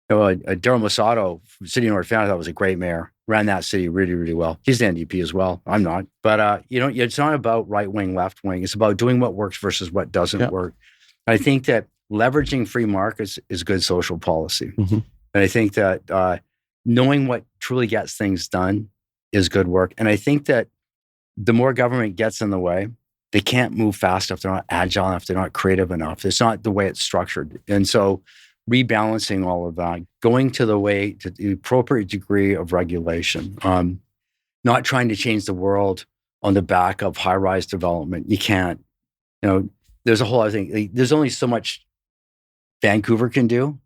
Daryl Masato, City of North Van, I thought was a great mayor. Ran that city really, really well. He's the NDP as well. I'm not. But, it's not about right wing, left wing. It's about doing what works versus what doesn't work. I think that leveraging free markets is good social policy. Mm-hmm. And I think that knowing what truly gets things done is good work. And I think that the more government gets in the way, they can't move fast if they're not agile enough, they're not creative enough. It's not the way it's structured. And so rebalancing all of that, going to the appropriate degree of regulation, not trying to change the world on the back of high-rise development. You can't. There's a whole other thing. There's only so much Vancouver can do,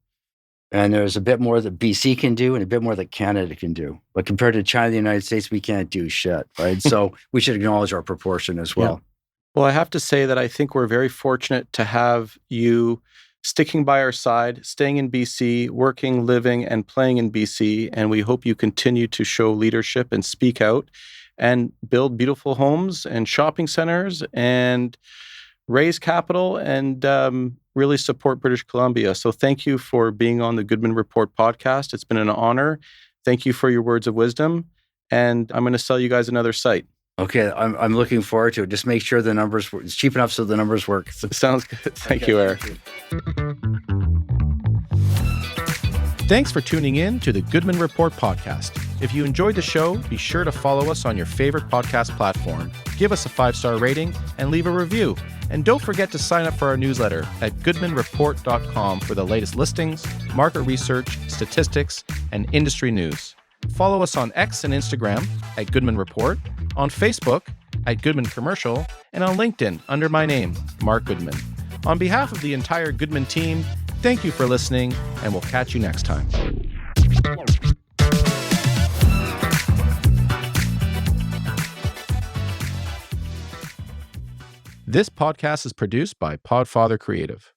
and there's a bit more that BC can do and a bit more that Canada can do. But compared to China and the United States, we can't do shit, right? So we should acknowledge our proportion as well. Yeah. Well, I have to say that I think we're very fortunate to have you sticking by our side, staying in BC, working, living, and playing in BC. And we hope you continue to show leadership and speak out and build beautiful homes and shopping centers and raise capital and really support British Columbia. So thank you for being on the Goodman Report podcast. It's been an honor. Thank you for your words of wisdom. And I'm going to sell you guys another site. Okay, I'm looking forward to it. Just make sure the numbers work. It's cheap enough so the numbers work. Sounds good. Thank you, Eric. Thanks for tuning in to the Goodman Report podcast. If you enjoyed the show, be sure to follow us on your favorite podcast platform. Give us a 5-star rating and leave a review. And don't forget to sign up for our newsletter at goodmanreport.com for the latest listings, market research, statistics, and industry news. Follow us on X and Instagram at Goodman Report, on Facebook at Goodman Commercial, and on LinkedIn under my name, Mark Goodman. On behalf of the entire Goodman team, thank you for listening, and we'll catch you next time. This podcast is produced by Podfather Creative.